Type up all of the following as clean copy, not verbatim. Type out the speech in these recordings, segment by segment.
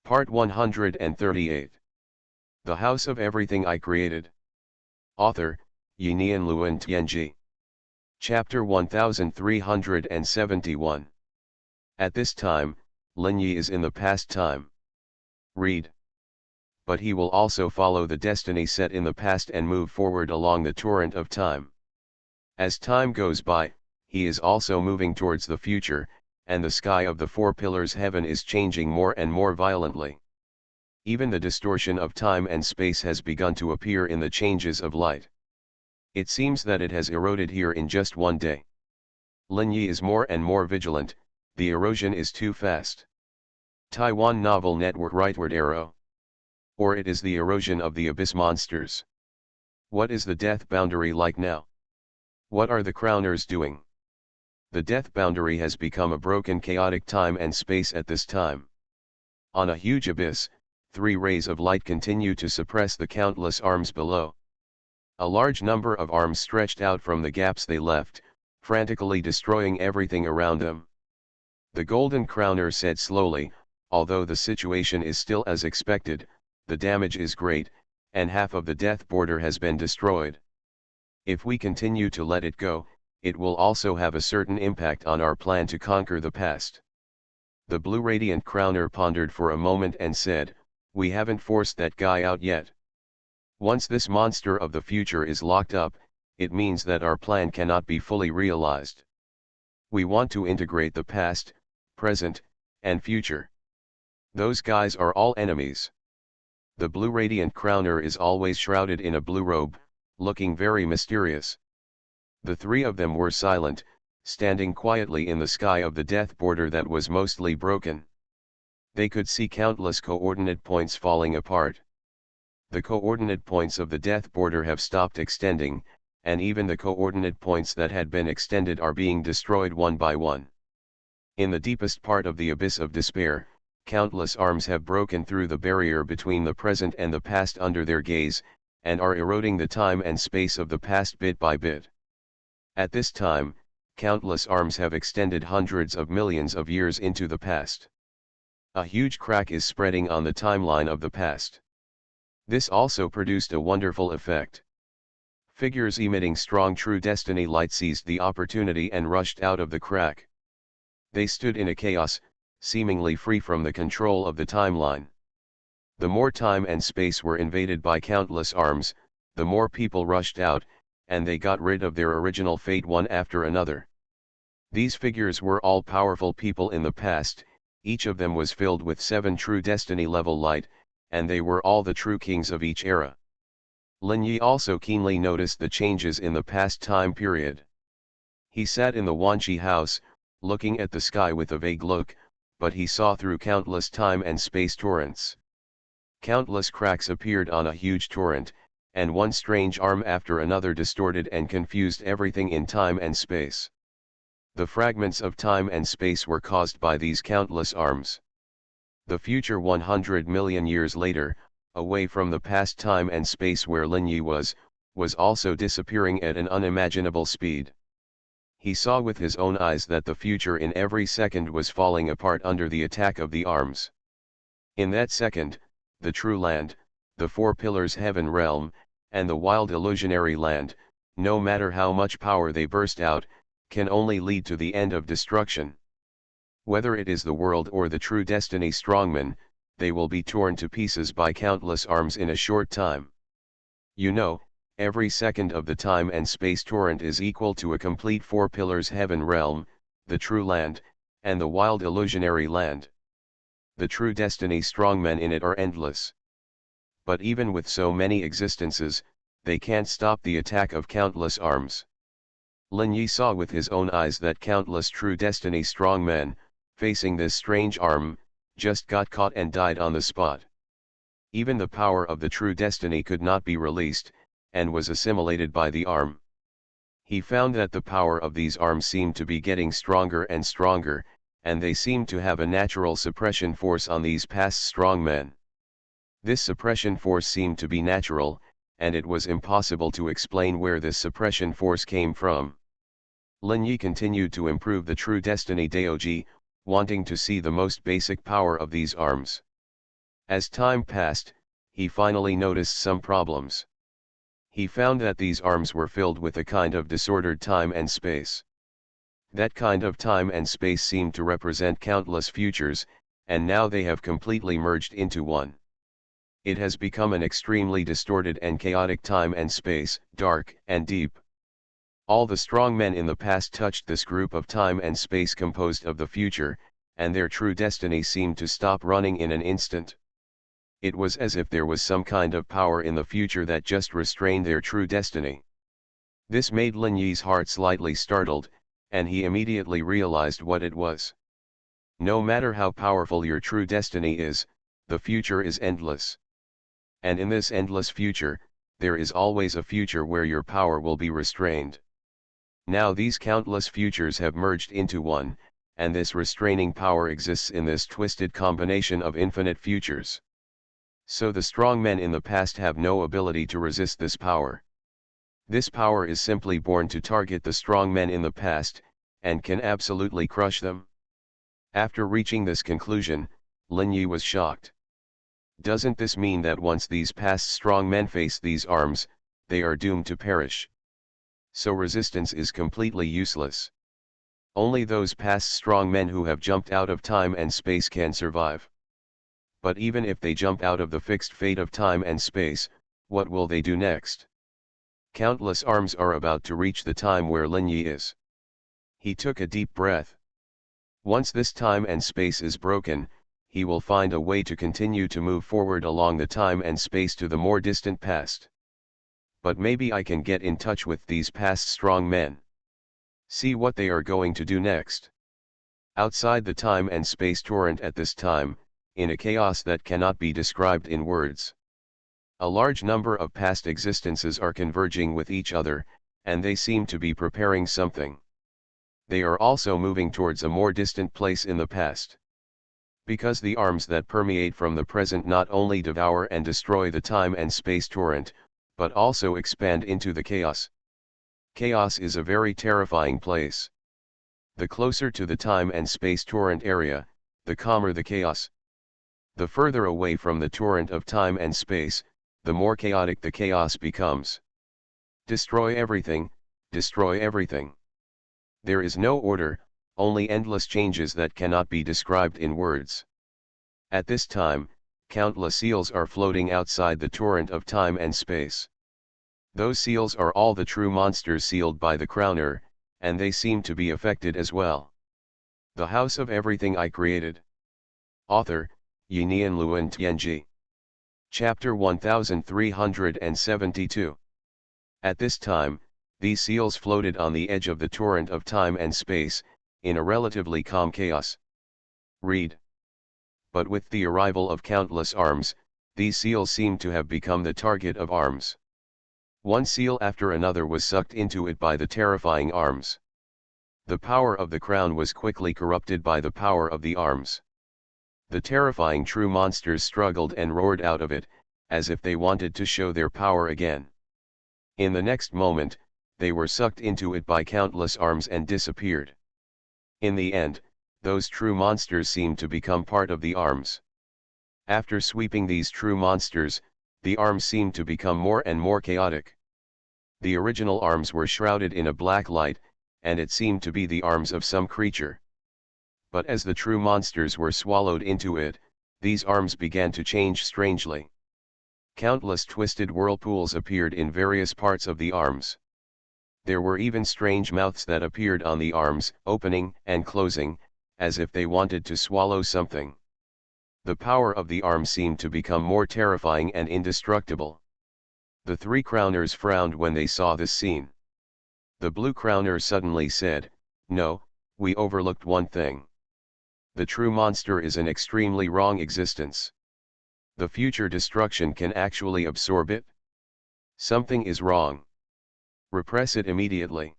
Part 138. The House of Everything I Created. Author, Yinian Luan Tianji. Chapter 1371. At this time, Lin Yi is in the past time. Read. But he will also follow the destiny set in the past and move forward along the torrent of time. As time goes by, he is also moving towards the future, and the sky of the four pillars heaven is changing more and more violently. Even the distortion of time and space has begun to appear in the changes of light. It seems that it has eroded here in just one day. Lin Yi is more and more vigilant, the erosion is too fast. Taiwan Novel Network Rightward Arrow. Or it is the erosion of the abyss monsters. What is the death boundary like now? What are the crowners doing? The death boundary has become a broken chaotic time and space at this time. On a huge abyss, 3 rays of light continue to suppress the countless arms below. A large number of arms stretched out from the gaps they left, frantically destroying everything around them. The Golden Crowner said slowly, although the situation is still as expected, the damage is great, and half of the death border has been destroyed. If we continue to let it go, it will also have a certain impact on our plan to conquer the past. The Blue Radiant Crowner pondered for a moment and said, "We haven't forced that guy out yet. Once this monster of the future is locked up, it means that our plan cannot be fully realized. We want to integrate the past, present, and future. Those guys are all enemies." The Blue Radiant Crowner is always shrouded in a blue robe, looking very mysterious. The 3 of them were silent, standing quietly in the sky of the death border that was mostly broken. They could see countless coordinate points falling apart. The coordinate points of the death border have stopped extending, and even the coordinate points that had been extended are being destroyed one by one. In the deepest part of the abyss of despair, countless arms have broken through the barrier between the present and the past under their gaze, and are eroding the time and space of the past bit by bit. At this time, countless arms have extended hundreds of millions of years into the past. A huge crack is spreading on the timeline of the past. This also produced a wonderful effect. Figures emitting strong true destiny light seized the opportunity and rushed out of the crack. They stood in a chaos, seemingly free from the control of the timeline. The more time and space were invaded by countless arms, the more people rushed out, and they got rid of their original fate one after another. These figures were all powerful people in the past, each of them was filled with 7 true destiny level light, and they were all the true kings of each era. Lin Yi also keenly noticed the changes in the past time period. He sat in the Wanqi house, looking at the sky with a vague look, but he saw through countless time and space torrents. Countless cracks appeared on a huge torrent, and one strange arm after another distorted and confused everything in time and space. The fragments of time and space were caused by these countless arms. The future 100 million years later, away from the past time and space where Lin Yi was also disappearing at an unimaginable speed. He saw with his own eyes that the future in every second was falling apart under the attack of the arms. In that second, the true land, the 4 pillars heaven realm, and the wild illusionary land, no matter how much power they burst out, can only lead to the end of destruction. Whether it is the world or the true destiny strongmen, they will be torn to pieces by countless arms in a short time. You know, every second of the time and space torrent is equal to a complete 4 pillars heaven realm, the true land, and the wild illusionary land. The true destiny strongmen in it are endless. But even with so many existences, they can't stop the attack of countless arms. Lin Yi saw with his own eyes that countless true destiny strongmen, facing this strange arm, just got caught and died on the spot. Even the power of the true destiny could not be released, and was assimilated by the arm. He found that the power of these arms seemed to be getting stronger and stronger, and they seemed to have a natural suppression force on these past strong men. This suppression force seemed to be natural, and it was impossible to explain where this suppression force came from. Lin Yi continued to improve the true destiny Daoji, wanting to see the most basic power of these arms. As time passed, he finally noticed some problems. He found that these arms were filled with a kind of disordered time and space. That kind of time and space seemed to represent countless futures, and now they have completely merged into one. It has become an extremely distorted and chaotic time and space, dark and deep. All the strong men in the past touched this group of time and space composed of the future, and their true destiny seemed to stop running in an instant. It was as if there was some kind of power in the future that just restrained their true destiny. This made Lin Yi's heart slightly startled, and he immediately realized what it was. No matter how powerful your true destiny is, the future is endless. And in this endless future, there is always a future where your power will be restrained. Now these countless futures have merged into one, and this restraining power exists in this twisted combination of infinite futures. So the strong men in the past have no ability to resist this power. This power is simply born to target the strong men in the past, and can absolutely crush them. After reaching this conclusion, Lin Yi was shocked. Doesn't this mean that once these past strong men face these arms, they are doomed to perish? So resistance is completely useless. Only those past strong men who have jumped out of time and space can survive. But even if they jump out of the fixed fate of time and space, what will they do next? Countless arms are about to reach the time where Lin Yi is. He took a deep breath. Once this time and space is broken, he will find a way to continue to move forward along the time and space to the more distant past. But maybe I can get in touch with these past strong men. See what they are going to do next. Outside the time and space torrent at this time, in a chaos that cannot be described in words, a large number of past existences are converging with each other, and they seem to be preparing something. They are also moving towards a more distant place in the past. Because the arms that permeate from the present not only devour and destroy the time and space torrent, but also expand into the chaos. Chaos is a very terrifying place. The closer to the time and space torrent area, the calmer the chaos. The further away from the torrent of time and space, the more chaotic the chaos becomes. Destroy everything, destroy everything. There is no order, only endless changes that cannot be described in words. At this time, countless seals are floating outside the torrent of time and space. Those seals are all the true monsters sealed by the crowner, and they seem to be affected as well. The House of Everything I Created. Author, Yinian Luan Tianji. Chapter 1372. At this time, these seals floated on the edge of the torrent of time and space, in a relatively calm chaos. Read. But with the arrival of countless arms, these seals seemed to have become the target of arms. One seal after another was sucked into it by the terrifying arms. The power of the crown was quickly corrupted by the power of the arms. The terrifying true monsters struggled and roared out of it, as if they wanted to show their power again. In the next moment, they were sucked into it by countless arms and disappeared. In the end, those true monsters seemed to become part of the arms. After sweeping these true monsters, the arms seemed to become more and more chaotic. The original arms were shrouded in a black light, and it seemed to be the arms of some creature. But as the true monsters were swallowed into it, these arms began to change strangely. Countless twisted whirlpools appeared in various parts of the arms. There were even strange mouths that appeared on the arms, opening and closing, as if they wanted to swallow something. The power of the arms seemed to become more terrifying and indestructible. The three crowners frowned when they saw this scene. The blue crowner suddenly said, "No, we overlooked one thing. The true monster is an extremely wrong existence. The future destruction can actually absorb it. Something is wrong. Repress it immediately."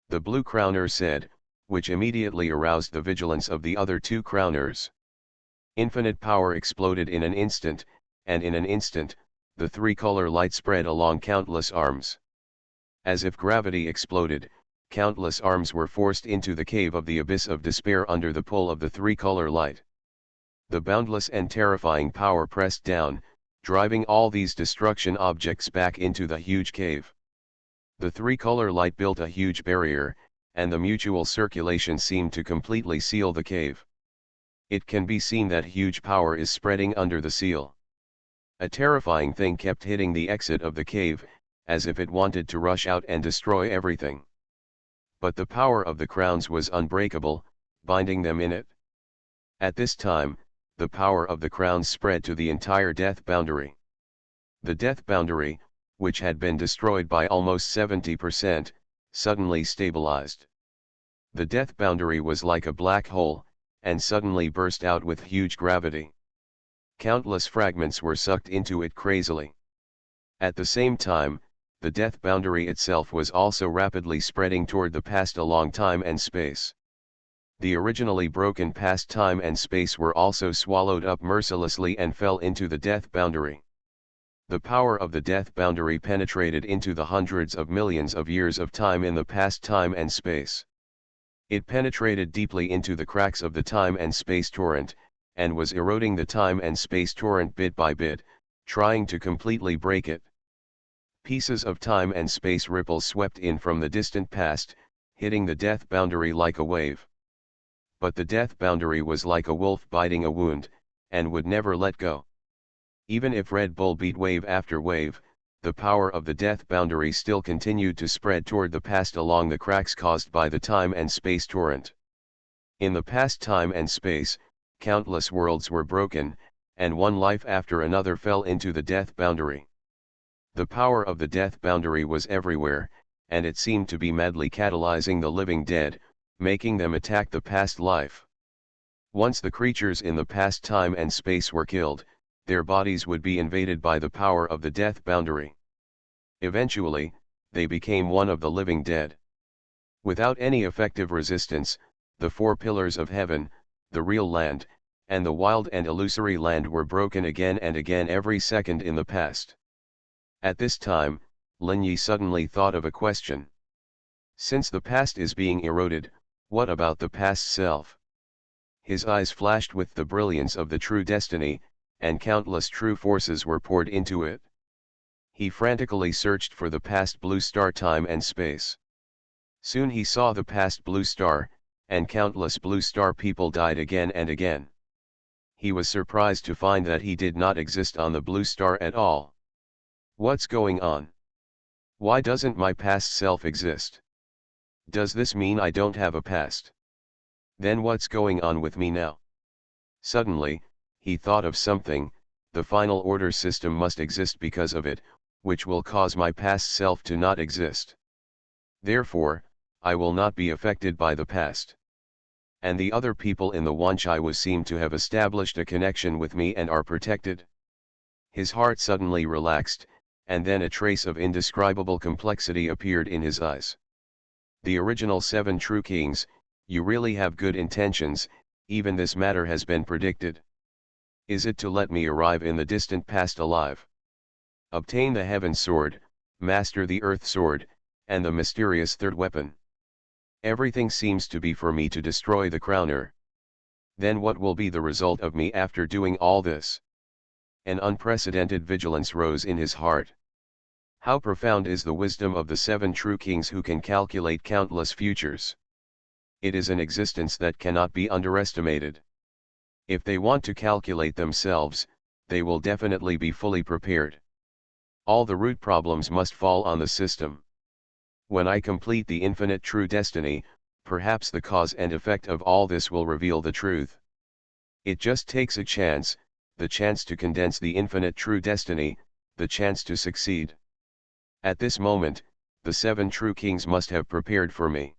The blue crowner said, which immediately aroused the vigilance of the other two crowners. Infinite power exploded in an instant, and in an instant, the three-color light spread along countless arms. As if gravity exploded, countless arms were forced into the cave of the abyss of despair under the pull of the three-color light. The boundless and terrifying power pressed down, driving all these destruction objects back into the huge cave. The three-color light built a huge barrier, and the mutual circulation seemed to completely seal the cave. It can be seen that huge power is spreading under the seal. A terrifying thing kept hitting the exit of the cave, as if it wanted to rush out and destroy everything. But the power of the crowns was unbreakable, binding them in it. At this time, the power of the crowns spread to the entire death boundary. The death boundary, which had been destroyed by almost 70%, suddenly stabilized. The death boundary was like a black hole, and suddenly burst out with huge gravity. Countless fragments were sucked into it crazily. At the same time, the death boundary itself was also rapidly spreading toward the past along time and space. The originally broken past time and space were also swallowed up mercilessly and fell into the death boundary. The power of the death boundary penetrated into the hundreds of millions of years of time in the past time and space. It penetrated deeply into the cracks of the time and space torrent, and was eroding the time and space torrent bit by bit, trying to completely break it. Pieces of time and space ripples swept in from the distant past, hitting the death boundary like a wave. But the death boundary was like a wolf biting a wound, and would never let go. Even if Red Bull beat wave after wave, the power of the death boundary still continued to spread toward the past along the cracks caused by the time and space torrent. In the past time and space, countless worlds were broken, and one life after another fell into the death boundary. The power of the death boundary was everywhere, and it seemed to be madly catalyzing the living dead, making them attack the past life. Once the creatures in the past time and space were killed, their bodies would be invaded by the power of the death boundary. Eventually, they became one of the living dead. Without any effective resistance, the four pillars of heaven, the real land, and the wild and illusory land were broken again and again every second in the past. At this time, Lin Yi suddenly thought of a question. Since the past is being eroded, what about the past self? His eyes flashed with the brilliance of the true destiny, and countless true forces were poured into it. He frantically searched for the past blue star time and space. Soon he saw the past blue star, and countless blue star people died again and again. He was surprised to find that he did not exist on the blue star at all. What's going on? Why doesn't my past self exist? Does this mean I don't have a past? Then what's going on with me now? Suddenly, he thought of something. The final order system must exist because of it, which will cause my past self to not exist. Therefore, I will not be affected by the past. And the other people in the Wanchai seem to have established a connection with me and are protected. His heart suddenly relaxed, and then a trace of indescribable complexity appeared in his eyes. The original 7 true kings, you really have good intentions, even this matter has been predicted. Is it to let me arrive in the distant past alive? Obtain the heaven sword, master the earth sword, and the mysterious third weapon. Everything seems to be for me to destroy the crowner. Then what will be the result of me after doing all this? An unprecedented vigilance rose in his heart. How profound is the wisdom of the 7 true kings who can calculate countless futures. It is an existence that cannot be underestimated. If they want to calculate themselves, they will definitely be fully prepared. All the root problems must fall on the system. When I complete the infinite true destiny, perhaps the cause and effect of all this will reveal the truth. It just takes a chance, the chance to condense the infinite true destiny, the chance to succeed. At this moment, the 7 true kings must have prepared for me.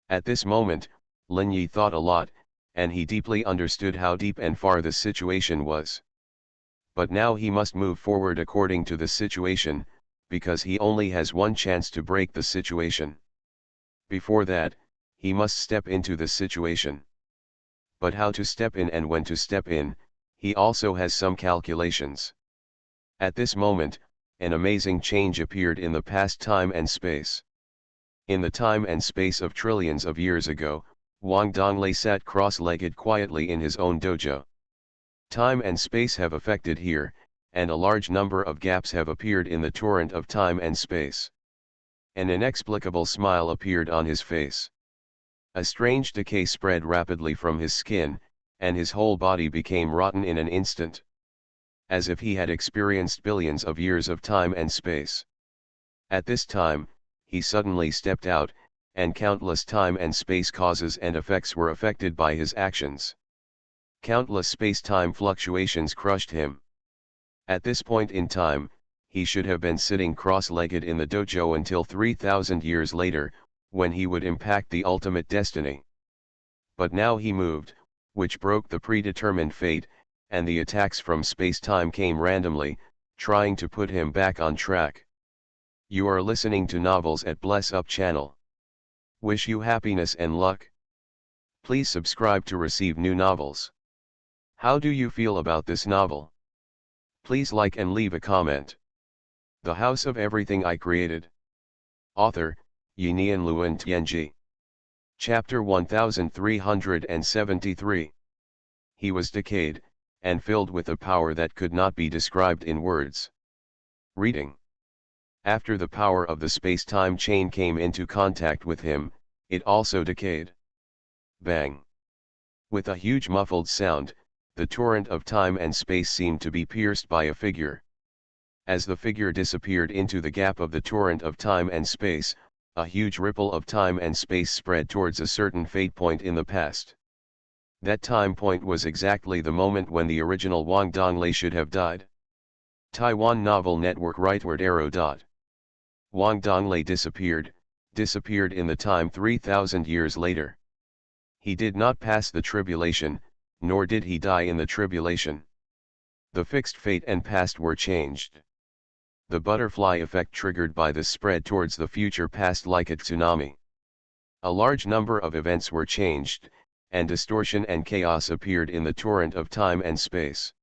At this moment, Lin Yi thought a lot, and he deeply understood how deep and far the situation was. But now he must move forward according to the situation, because he only has one chance to break the situation. Before that, he must step into the situation. But how to step in and when to step in, he also has some calculations. At this moment, an amazing change appeared in the past time and space. In the time and space of trillions of years ago, Wang Donglei sat cross-legged quietly in his own dojo. Time and space have affected here, and a large number of gaps have appeared in the torrent of time and space. An inexplicable smile appeared on his face. A strange decay spread rapidly from his skin, and his whole body became rotten in an instant. As if he had experienced billions of years of time and space. At this time, he suddenly stepped out, and countless time and space causes and effects were affected by his actions. Countless space-time fluctuations crushed him. At this point in time, he should have been sitting cross-legged in the dojo until 3,000 years later, when he would impact the ultimate destiny. But now he moved, which broke the predetermined fate, and the attacks from space-time came randomly, trying to put him back on track. You are listening to Novels at Bless Up channel. Wish you happiness and luck. Please subscribe to receive new novels. How do you feel about this novel? Please like and leave a comment. The House of Everything I Created. Author, Yinian Luan Tianji. Chapter 1373. He was decayed, and filled with a power that could not be described in words. Reading. After the power of the space-time chain came into contact with him, it also decayed. Bang! With a huge muffled sound, the torrent of time and space seemed to be pierced by a figure. As the figure disappeared into the gap of the torrent of time and space, a huge ripple of time and space spread towards a certain fate point in the past. That time point was exactly the moment when the original Wang Donglei should have died. Taiwan Novel Network rightward arrow. Wang Donglei disappeared in the time 3,000 years later. He did not pass the tribulation, nor did he die in the tribulation. The fixed fate and past were changed. The butterfly effect triggered by this spread towards the future past like a tsunami. A large number of events were changed, and distortion and chaos appeared in the torrent of time and space.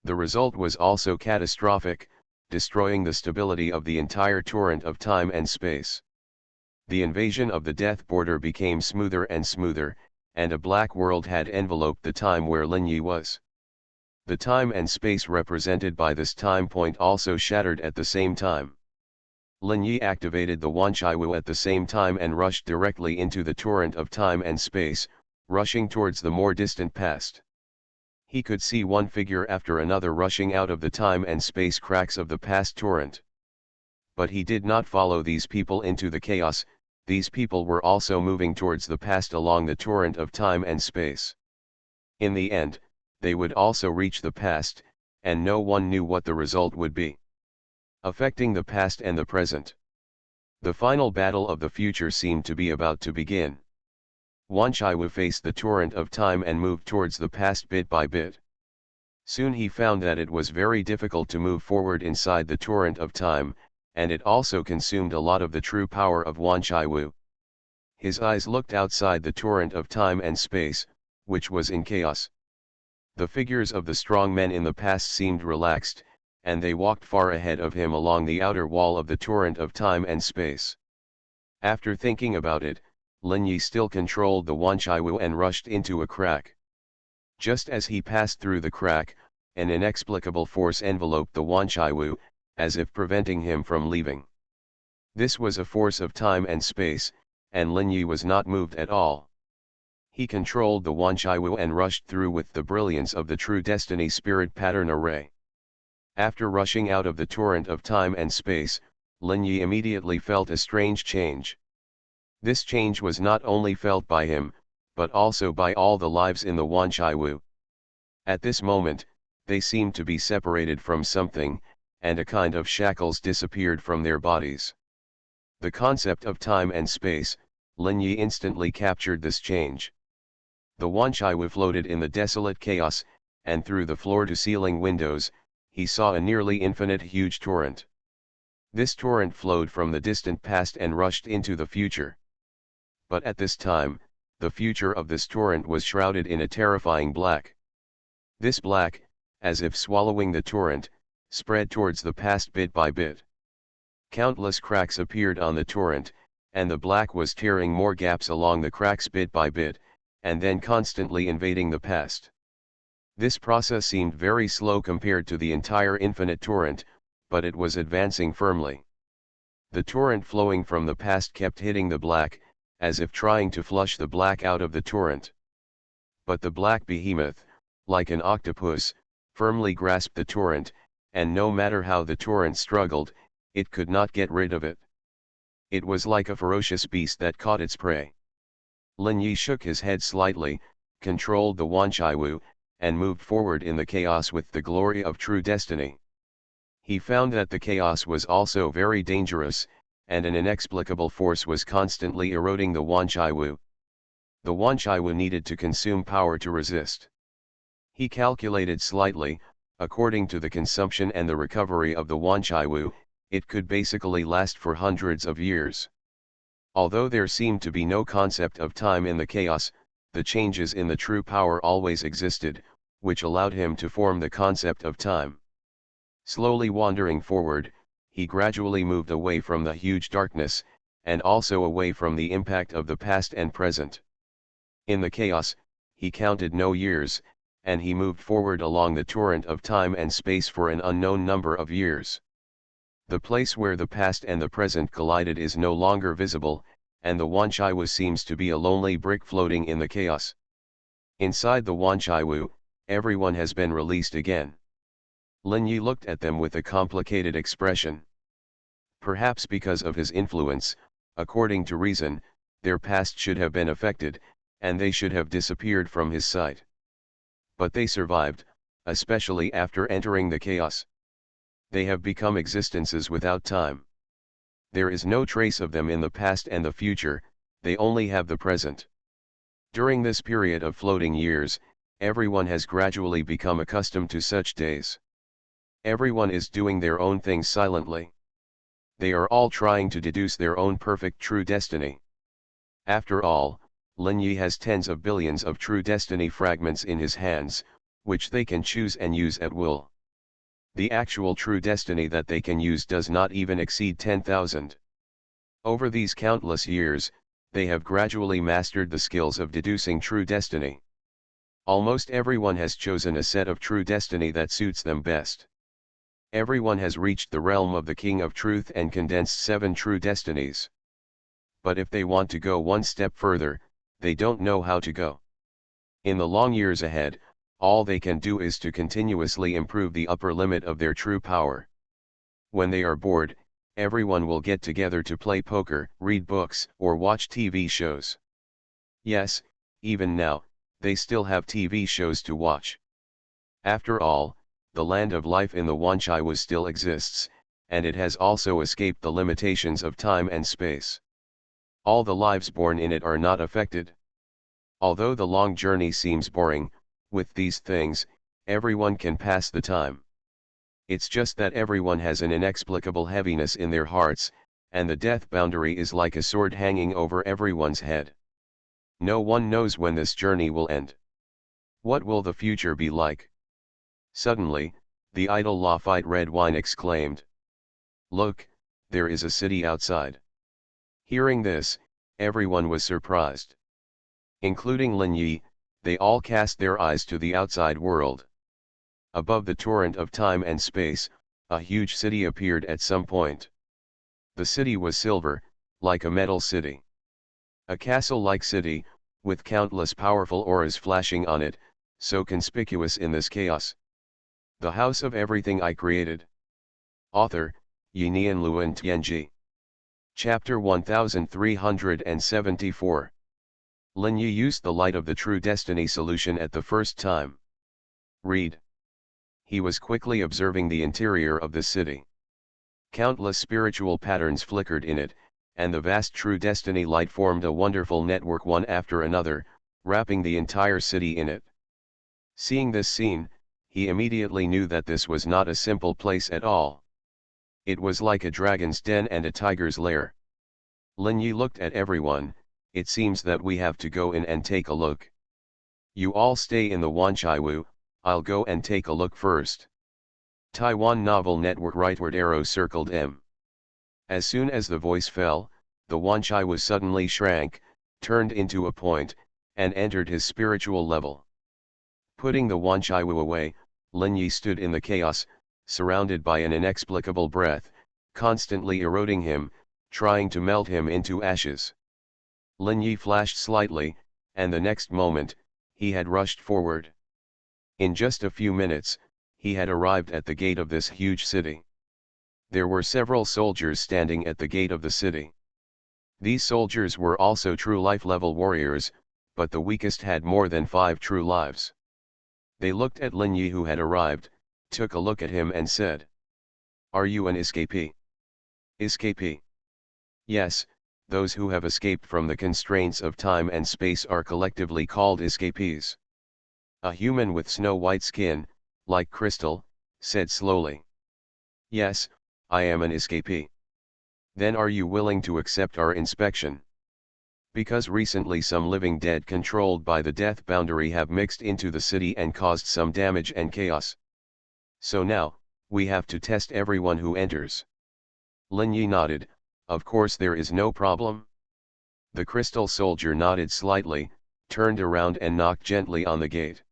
The result was also catastrophic, destroying the stability of the entire torrent of time and space. The invasion of the death border became smoother and smoother, and a black world had enveloped the time where Lin Yi was. The time and space represented by this time point also shattered at the same time. Lin Yi activated the Wanchaiwu at the same time and rushed directly into the torrent of time and space, rushing towards the more distant past. He could see one figure after another rushing out of the time and space cracks of the past torrent. But he did not follow these people into the chaos. These people were also moving towards the past along the torrent of time and space. In the end, they would also reach the past, and no one knew what the result would be. Affecting the past and the present. The final battle of the future seemed to be about to begin. Wanchaiwu faced the torrent of time and moved towards the past bit by bit. Soon he found that it was very difficult to move forward inside the torrent of time, and it also consumed a lot of the true power of Wanchaiwu. His eyes looked outside the torrent of time and space, which was in chaos. The figures of the strong men in the past seemed relaxed, and they walked far ahead of him along the outer wall of the torrent of time and space. After thinking about it, Lin Yi still controlled the Wanchaiwu and rushed into a crack. Just as he passed through the crack, an inexplicable force enveloped the Wanchaiwu, as if preventing him from leaving. This was a force of time and space, and Lin Yi was not moved at all. He controlled the Wanchaiwu and rushed through with the brilliance of the true destiny spirit pattern array. After rushing out of the torrent of time and space, Lin Yi immediately felt a strange change. This change was not only felt by him, but also by all the lives in the Wanchaiwu. At this moment, they seemed to be separated from something, and a kind of shackles disappeared from their bodies. The concept of time and space, Lin Yi instantly captured this change. The Wanchaiwu floated in the desolate chaos, and through the floor-to-ceiling windows, he saw a nearly infinite huge torrent. This torrent flowed from the distant past and rushed into the future. But at this time, the future of this torrent was shrouded in a terrifying black. This black, as if swallowing the torrent, spread towards the past bit by bit. Countless cracks appeared on the torrent, and the black was tearing more gaps along the cracks bit by bit, and then constantly invading the past. This process seemed very slow compared to the entire infinite torrent, but it was advancing firmly. The torrent flowing from the past kept hitting the black, as if trying to flush the black out of the torrent. But the black behemoth, like an octopus, firmly grasped the torrent, and no matter how the torrent struggled, it could not get rid of it. It was like a ferocious beast that caught its prey. Lin Yi shook his head slightly, controlled the Wanchaiwu, and moved forward in the chaos with the glory of true destiny. He found that the chaos was also very dangerous, and an inexplicable force was constantly eroding the Wanchaiwu. The Wanchaiwu needed to consume power to resist. He calculated slightly, according to the consumption and the recovery of the Wanchaiwu, it could basically last for hundreds of years. Although there seemed to be no concept of time in the chaos, the changes in the true power always existed, which allowed him to form the concept of time. Slowly wandering forward, he gradually moved away from the huge darkness, and also away from the impact of the past and present. In the chaos, he counted no years, and he moved forward along the torrent of time and space for an unknown number of years. The place where the past and the present collided is no longer visible, and the Wanchaiwu seems to be a lonely brick floating in the chaos. Inside the Wanchaiwu, everyone has been released again. Lin Yi looked at them with a complicated expression. Perhaps because of his influence, according to reason, their past should have been affected, and they should have disappeared from his sight. But they survived, especially after entering the chaos. They have become existences without time. There is no trace of them in the past and the future, they only have the present. During this period of floating years, everyone has gradually become accustomed to such days. Everyone is doing their own things silently. They are all trying to deduce their own perfect true destiny. After all, Lin Yi has tens of billions of true destiny fragments in his hands, which they can choose and use at will. The actual true destiny that they can use does not even exceed 10,000. Over these countless years, they have gradually mastered the skills of deducing true destiny. Almost everyone has chosen a set of true destiny that suits them best. Everyone has reached the realm of the King of Truth and condensed 7 true destinies. But if they want to go one step further, they don't know how to go. In the long years ahead, all they can do is to continuously improve the upper limit of their true power. When they are bored, everyone will get together to play poker, read books, or watch TV shows. Yes, even now, they still have TV shows to watch. After all, the land of life in the Wanchaiwu still exists, and it has also escaped the limitations of time and space. All the lives born in it are not affected. Although the long journey seems boring, with these things, everyone can pass the time. It's just that everyone has an inexplicable heaviness in their hearts, and the death boundary is like a sword hanging over everyone's head. No one knows when this journey will end. What will the future be like? Suddenly, the idol Lafite Red Wine exclaimed. Look, there is a city outside. Hearing this, everyone was surprised. Including Lin Yi, they all cast their eyes to the outside world. Above the torrent of time and space, a huge city appeared at some point. The city was silver, like a metal city. A castle-like city, with countless powerful auras flashing on it, so conspicuous in this chaos. The House of Everything I Created. Author, Yinian Luan Tianji. Chapter 1374. Lin Yi used the light of the true destiny solution at the first time. Read. He was quickly observing the interior of the city. Countless spiritual patterns flickered in it, and the vast true destiny light formed a wonderful network one after another, wrapping the entire city in it. Seeing this scene, he immediately knew that this was not a simple place at all. It was like a dragon's den and a tiger's lair. Lin Yi looked at everyone. It seems that we have to go in and take a look. You all stay in the Wanchaiwu, I'll go and take a look first. Taiwan Novel Network rightward arrow circled M. As soon as the voice fell, the Wanchaiwu suddenly shrank, turned into a point, and entered his spiritual level. Putting the Wanchaiwu away, Lin Yi stood in the chaos, surrounded by an inexplicable breath, constantly eroding him, trying to melt him into ashes. Lin Yi flashed slightly, and the next moment, he had rushed forward. In just a few minutes, he had arrived at the gate of this huge city. There were several soldiers standing at the gate of the city. These soldiers were also true life-level warriors, but the weakest had more than 5 true lives. They looked at Lin Yi who had arrived, took a look at him and said, "Are you an escapee?" "Escapee?" "Yes, those who have escaped from the constraints of time and space are collectively called escapees." A human with snow-white skin, like crystal, said slowly, "Yes, I am an escapee." "Then are you willing to accept our inspection? Because recently some living dead controlled by the death boundary have mixed into the city and caused some damage and chaos. So now, we have to test everyone who enters." Lin Yi nodded, "Of course there is no problem." The crystal soldier nodded slightly, turned around and knocked gently on the gate.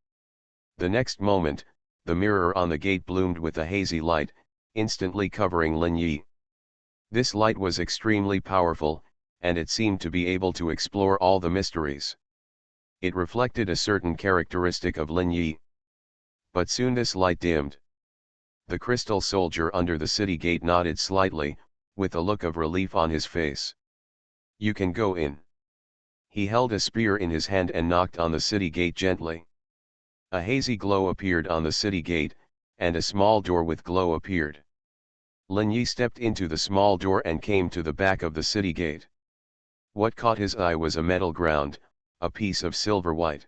The next moment, the mirror on the gate bloomed with a hazy light, instantly covering Lin Yi. This light was extremely powerful, and it seemed to be able to explore all the mysteries. It reflected a certain characteristic of Lin Yi. But soon this light dimmed. The crystal soldier under the city gate nodded slightly, with a look of relief on his face. "You can go in." He held a spear in his hand and knocked on the city gate gently. A hazy glow appeared on the city gate, and a small door with glow appeared. Lin Yi stepped into the small door and came to the back of the city gate. What caught his eye was a metal ground, a piece of silver white.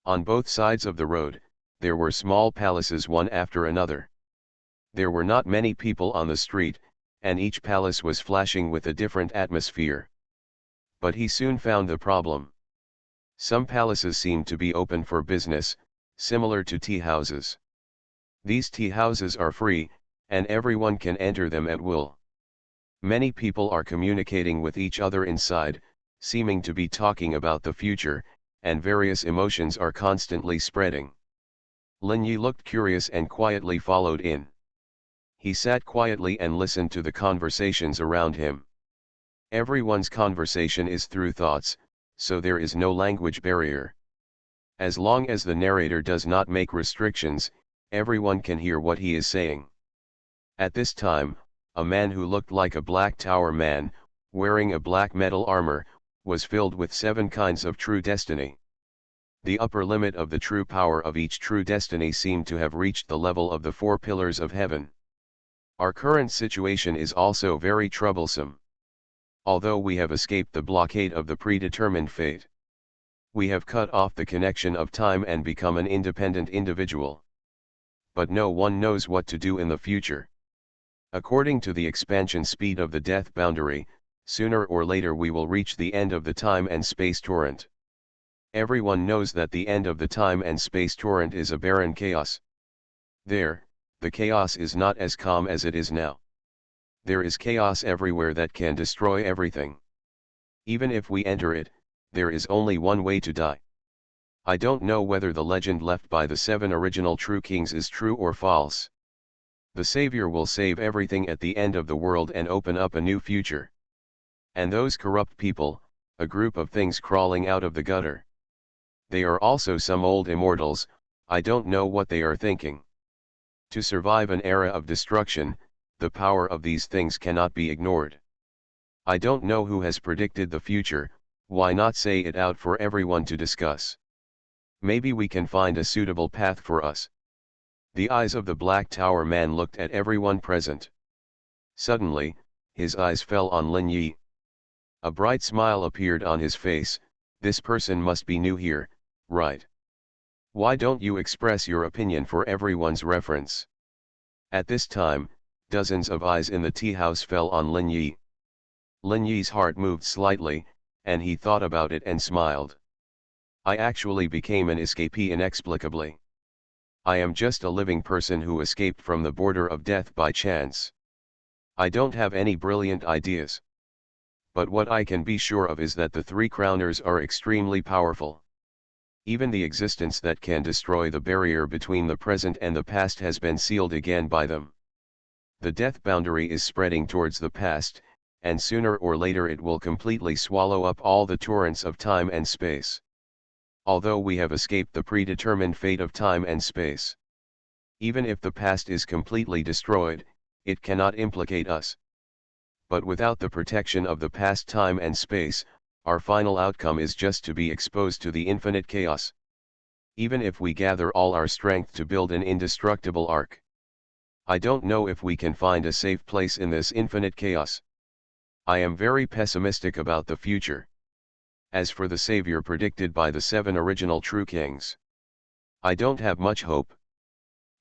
On both sides of the road, there were small palaces one after another. There were not many people on the street, and each palace was flashing with a different atmosphere. But he soon found the problem. Some palaces seemed to be open for business, similar to tea houses. These tea houses are free, and everyone can enter them at will. Many people are communicating with each other inside, seeming to be talking about the future, and various emotions are constantly spreading. Lin Yi looked curious and quietly followed in. He sat quietly and listened to the conversations around him. Everyone's conversation is through thoughts, so there is no language barrier. As long as the narrator does not make restrictions, everyone can hear what he is saying. At this time, a man who looked like a black tower man, wearing a black metal armor, was filled with 7 kinds of true destiny. The upper limit of the true power of each true destiny seemed to have reached the level of the 4 pillars of heaven. Our current situation is also very troublesome. Although we have escaped the blockade of the predetermined fate, we have cut off the connection of time and become an independent individual. But no one knows what to do in the future. According to the expansion speed of the death boundary, sooner or later we will reach the end of the time and space torrent. Everyone knows that the end of the time and space torrent is a barren chaos. There, the chaos is not as calm as it is now. There is chaos everywhere that can destroy everything. Even if we enter it, there is only one way to die. I don't know whether the legend left by the 7 original true kings is true or false. The Savior will save everything at the end of the world and open up a new future. And those corrupt people, a group of things crawling out of the gutter. They are also some old immortals, I don't know what they are thinking. To survive an era of destruction, the power of these things cannot be ignored. I don't know who has predicted the future, why not say it out for everyone to discuss? Maybe we can find a suitable path for us. The eyes of the Black Tower man looked at everyone present. Suddenly, his eyes fell on Lin Yi. A bright smile appeared on his face. This person must be new here, right? Why don't you express your opinion for everyone's reference? At this time, dozens of eyes in the tea house fell on Lin Yi. Lin Yi's heart moved slightly, and he thought about it and smiled. I actually became an escapee inexplicably. I am just a living person who escaped from the border of death by chance. I don't have any brilliant ideas. But what I can be sure of is that the 3 crowners are extremely powerful. Even the existence that can destroy the barrier between the present and the past has been sealed again by them. The death boundary is spreading towards the past, and sooner or later it will completely swallow up all the torrents of time and space. Although we have escaped the predetermined fate of time and space, even if the past is completely destroyed, it cannot implicate us. But without the protection of the past time and space, our final outcome is just to be exposed to the infinite chaos. Even if we gather all our strength to build an indestructible ark, I don't know if we can find a safe place in this infinite chaos. I am very pessimistic about the future. As for the savior predicted by the 7 original true kings, I don't have much hope.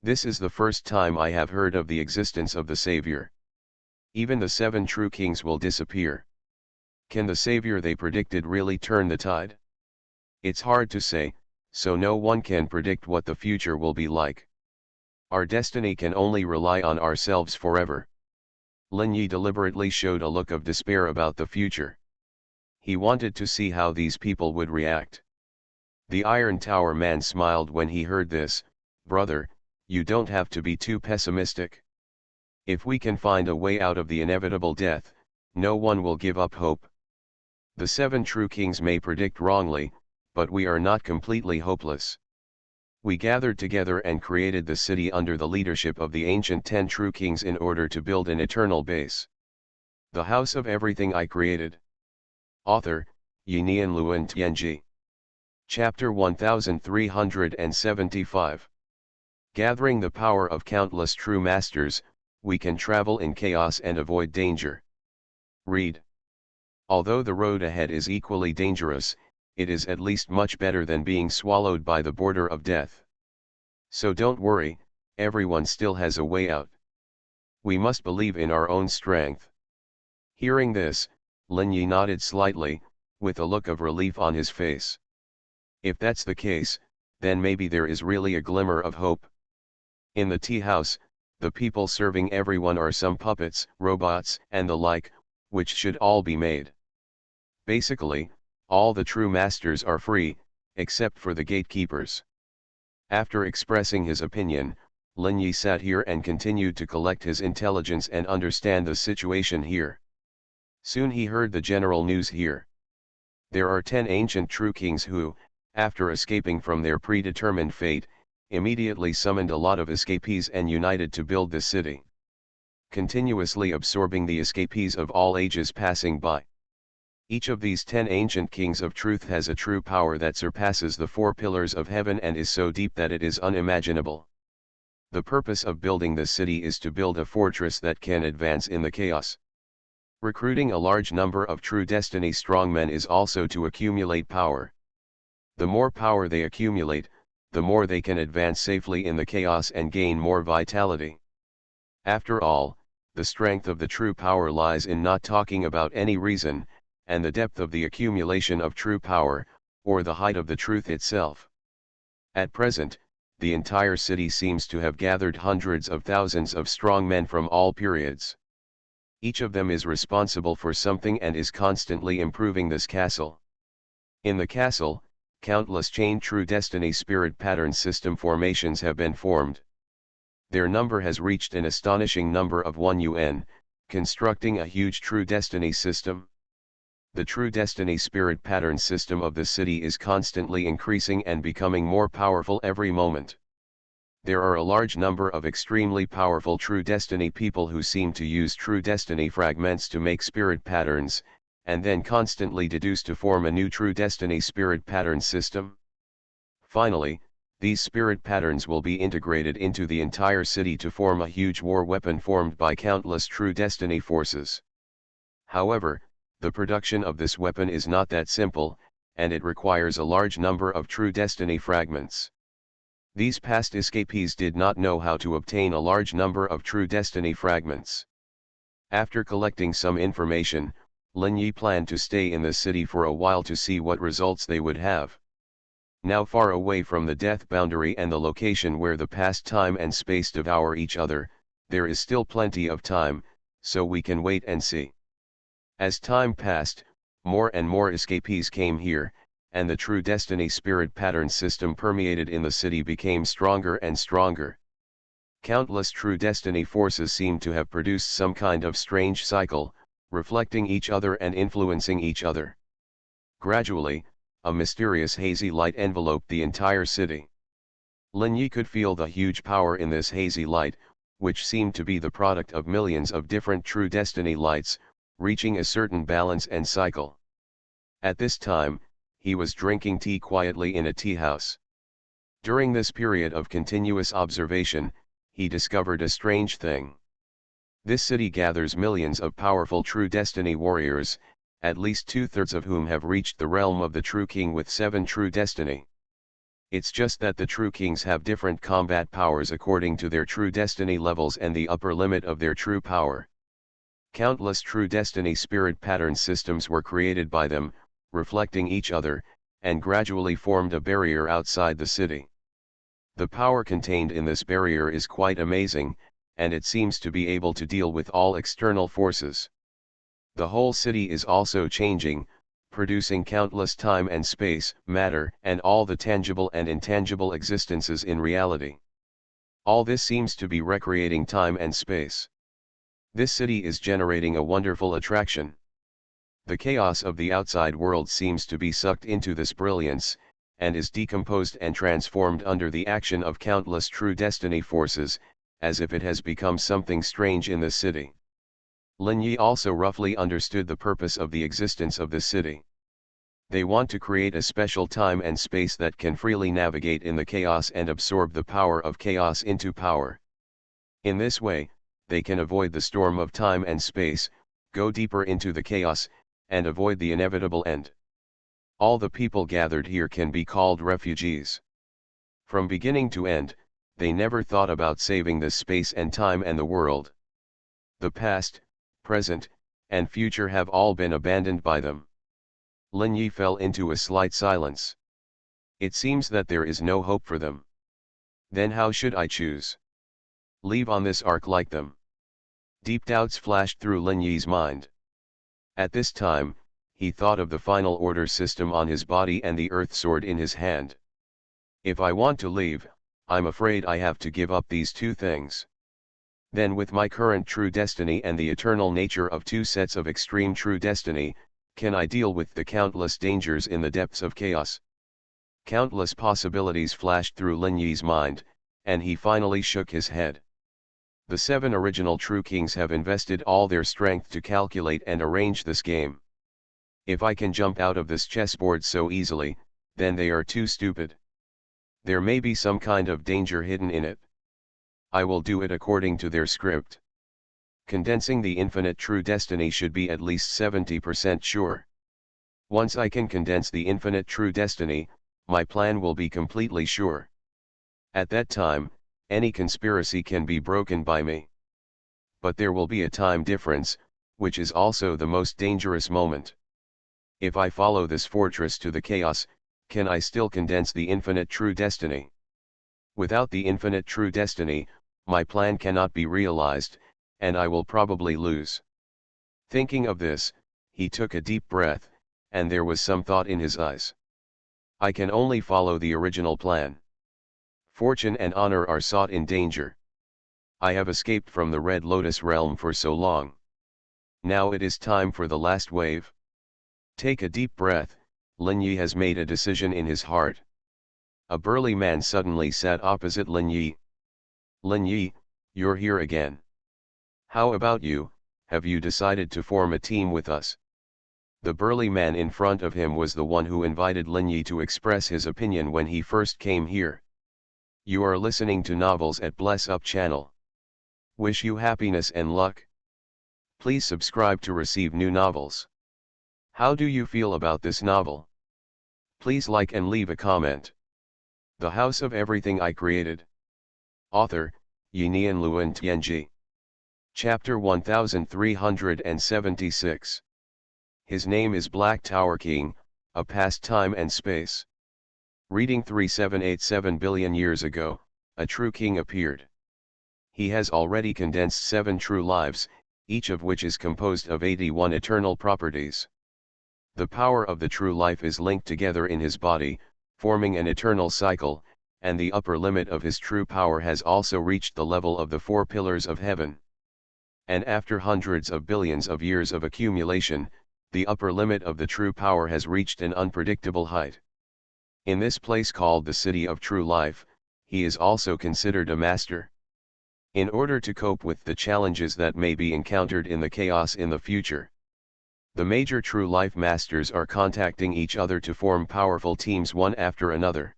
This is the first time I have heard of the existence of the savior. Even the 7 true kings will disappear. Can the savior they predicted really turn the tide? It's hard to say, so no one can predict what the future will be like. Our destiny can only rely on ourselves forever. Lin Yi deliberately showed a look of despair about the future. He wanted to see how these people would react. The Iron Tower man smiled when he heard this. Brother, you don't have to be too pessimistic. If we can find a way out of the inevitable death, no one will give up hope. The 7 true kings may predict wrongly, but we are not completely hopeless. We gathered together and created the city under the leadership of the ancient 10 true kings in order to build an eternal base. The house of everything I created. Author, Yinian Luan Tianji. Chapter 1375. Gathering the power of countless true masters, we can travel in chaos and avoid danger. Read. Although the road ahead is equally dangerous, it is at least much better than being swallowed by the border of death. So don't worry, everyone still has a way out. We must believe in our own strength. Hearing this, Lin Yi nodded slightly, with a look of relief on his face. If that's the case, then maybe there is really a glimmer of hope. In the tea house, the people serving everyone are some puppets, robots, and the like, which should all be made. Basically, all the true masters are free, except for the gatekeepers. After expressing his opinion, Lin Yi sat here and continued to collect his intelligence and understand the situation here. Soon he heard the general news here. There are 10 ancient true kings who, after escaping from their predetermined fate, immediately summoned a lot of escapees and united to build the city, continuously absorbing the escapees of all ages passing by. Each of these 10 ancient kings of truth has a true power that surpasses the 4 pillars of heaven and is so deep that it is unimaginable. The purpose of building this city is to build a fortress that can advance in the chaos. Recruiting a large number of true destiny strongmen is also to accumulate power. The more power they accumulate, the more they can advance safely in the chaos and gain more vitality. After all, the strength of the true power lies in not talking about any reason, and the depth of the accumulation of true power, or the height of the truth itself. At present, the entire city seems to have gathered hundreds of thousands of strong men from all periods. Each of them is responsible for something and is constantly improving this castle. In the castle, countless chain true destiny spirit pattern system formations have been formed. Their number has reached an astonishing number of 1 UN, constructing a huge true destiny system. The true destiny spirit pattern system of the city is constantly increasing and becoming more powerful every moment. There are a large number of extremely powerful true destiny people who seem to use true destiny fragments to make spirit patterns, and then constantly deduce to form a new true destiny spirit pattern system. Finally, these spirit patterns will be integrated into the entire city to form a huge war weapon formed by countless true destiny forces. However, the production of this weapon is not that simple, and it requires a large number of true destiny fragments. These past escapees did not know how to obtain a large number of true destiny fragments. After collecting some information, Lin Yi planned to stay in the city for a while to see what results they would have. Now far away from the death boundary and the location where the past time and space devour each other, there is still plenty of time, so we can wait and see. As time passed, more and more escapees came here, and the true destiny spirit pattern system permeated in the city became stronger and stronger. Countless true destiny forces seemed to have produced some kind of strange cycle, reflecting each other and influencing each other. Gradually, a mysterious hazy light enveloped the entire city. Lin Yi could feel the huge power in this hazy light, which seemed to be the product of millions of different true destiny lights, reaching a certain balance and cycle. At this time, he was drinking tea quietly in a tea house. During this period of continuous observation, he discovered a strange thing. This city gathers millions of powerful true destiny warriors, at least 2/3 of whom have reached the realm of the true king with 7 true destiny. It's just that the true kings have different combat powers according to their true destiny levels and the upper limit of their true power. Countless true destiny spirit pattern systems were created by them, reflecting each other, and gradually formed a barrier outside the city. The power contained in this barrier is quite amazing, and it seems to be able to deal with all external forces. The whole city is also changing, producing countless time and space, matter, and all the tangible and intangible existences in reality. All this seems to be recreating time and space. This city is generating a wonderful attraction. The chaos of the outside world seems to be sucked into this brilliance, and is decomposed and transformed under the action of countless true destiny forces, as if it has become something strange in the city. Lin Yi also roughly understood the purpose of the existence of the city. They want to create a special time and space that can freely navigate in the chaos and absorb the power of chaos into power. In this way, they can avoid the storm of time and space, go deeper into the chaos, and avoid the inevitable end. All the people gathered here can be called refugees. From beginning to end, they never thought about saving this space and time and the world. The past, present, and future have all been abandoned by them. Lin Yi fell into a slight silence. It seems that there is no hope for them. Then how should I choose? Leave on this ark like them? Deep doubts flashed through Lin Yi's mind. At this time, he thought of the final order system on his body and the earth sword in his hand. If I want to leave, I'm afraid I have to give up these 2 things. Then with my current true destiny and the eternal nature of 2 sets of extreme true destiny, can I deal with the countless dangers in the depths of chaos? Countless possibilities flashed through Lin Yi's mind, and he finally shook his head. The 7 original true kings have invested all their strength to calculate and arrange this game. If I can jump out of this chessboard so easily, then they are too stupid. There may be some kind of danger hidden in it. I will do it according to their script. Condensing the infinite true destiny should be at least 70% sure. Once I can condense the infinite true destiny, my plan will be completely sure. At that time, any conspiracy can be broken by me. But there will be a time difference, which is also the most dangerous moment. If I follow this fortress to the chaos, can I still condense the infinite true destiny? Without the infinite true destiny, my plan cannot be realized, and I will probably lose. Thinking of this, he took a deep breath, and there was some thought in his eyes. I can only follow the original plan. Fortune and honor are sought in danger. I have escaped from the Red Lotus realm for so long. Now it is time for the last wave. Take a deep breath. Lin Yi has made a decision in his heart. A burly man suddenly sat opposite Lin Yi. Lin Yi, you're here again. How about you, have you decided to form a team with us? The burly man in front of him was the one who invited Lin Yi to express his opinion when he first came here. You are listening to Novels at Bless Up channel. Wish you happiness and luck. Please subscribe to receive new novels. How do you feel about this novel? Please like and leave a comment. The House of Everything I Created. Author, Yinian Luan Tianji. Chapter 1376. His name is Black Tower King, a past time and space. Reading 3787 billion years ago, a true king appeared. He has already condensed 7 true lives, each of which is composed of 81 eternal properties. The power of the true life is linked together in his body, forming an eternal cycle, and the upper limit of his true power has also reached the level of the four pillars of heaven. And after hundreds of billions of years of accumulation, the upper limit of the true power has reached an unpredictable height. In this place called the City of True Life, he is also considered a master. In order to cope with the challenges that may be encountered in the chaos in the future, the major true life masters are contacting each other to form powerful teams one after another.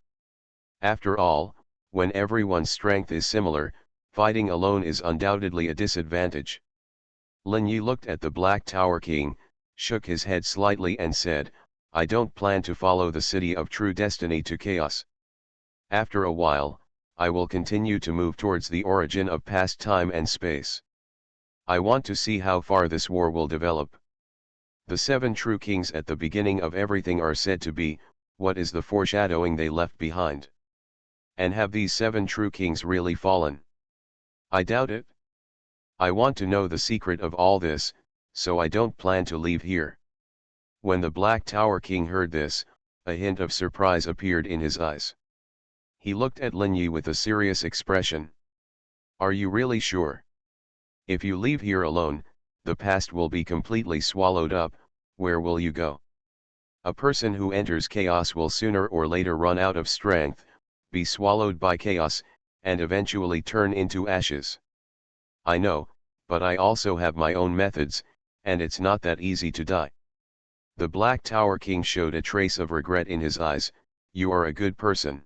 After all, when everyone's strength is similar, fighting alone is undoubtedly a disadvantage. Lin Yi looked at the Black Tower King, shook his head slightly and said, "I don't plan to follow the City of True Destiny to chaos. After a while, I will continue to move towards the origin of past time and space. I want to see how far this war will develop." The seven true kings at the beginning of everything are said to be, what is the foreshadowing they left behind? And have these seven true kings really fallen? I doubt it. I want to know the secret of all this, so I don't plan to leave here. When the Black Tower King heard this, a hint of surprise appeared in his eyes. He looked at Lin Yi with a serious expression. "Are you really sure? If you leave here alone, the past will be completely swallowed up. Where will you go? A person who enters chaos will sooner or later run out of strength, be swallowed by chaos, and eventually turn into ashes. I know, but I also have my own methods, and it's not that easy to die." The Black Tower King showed a trace of regret in his eyes. "You are a good person.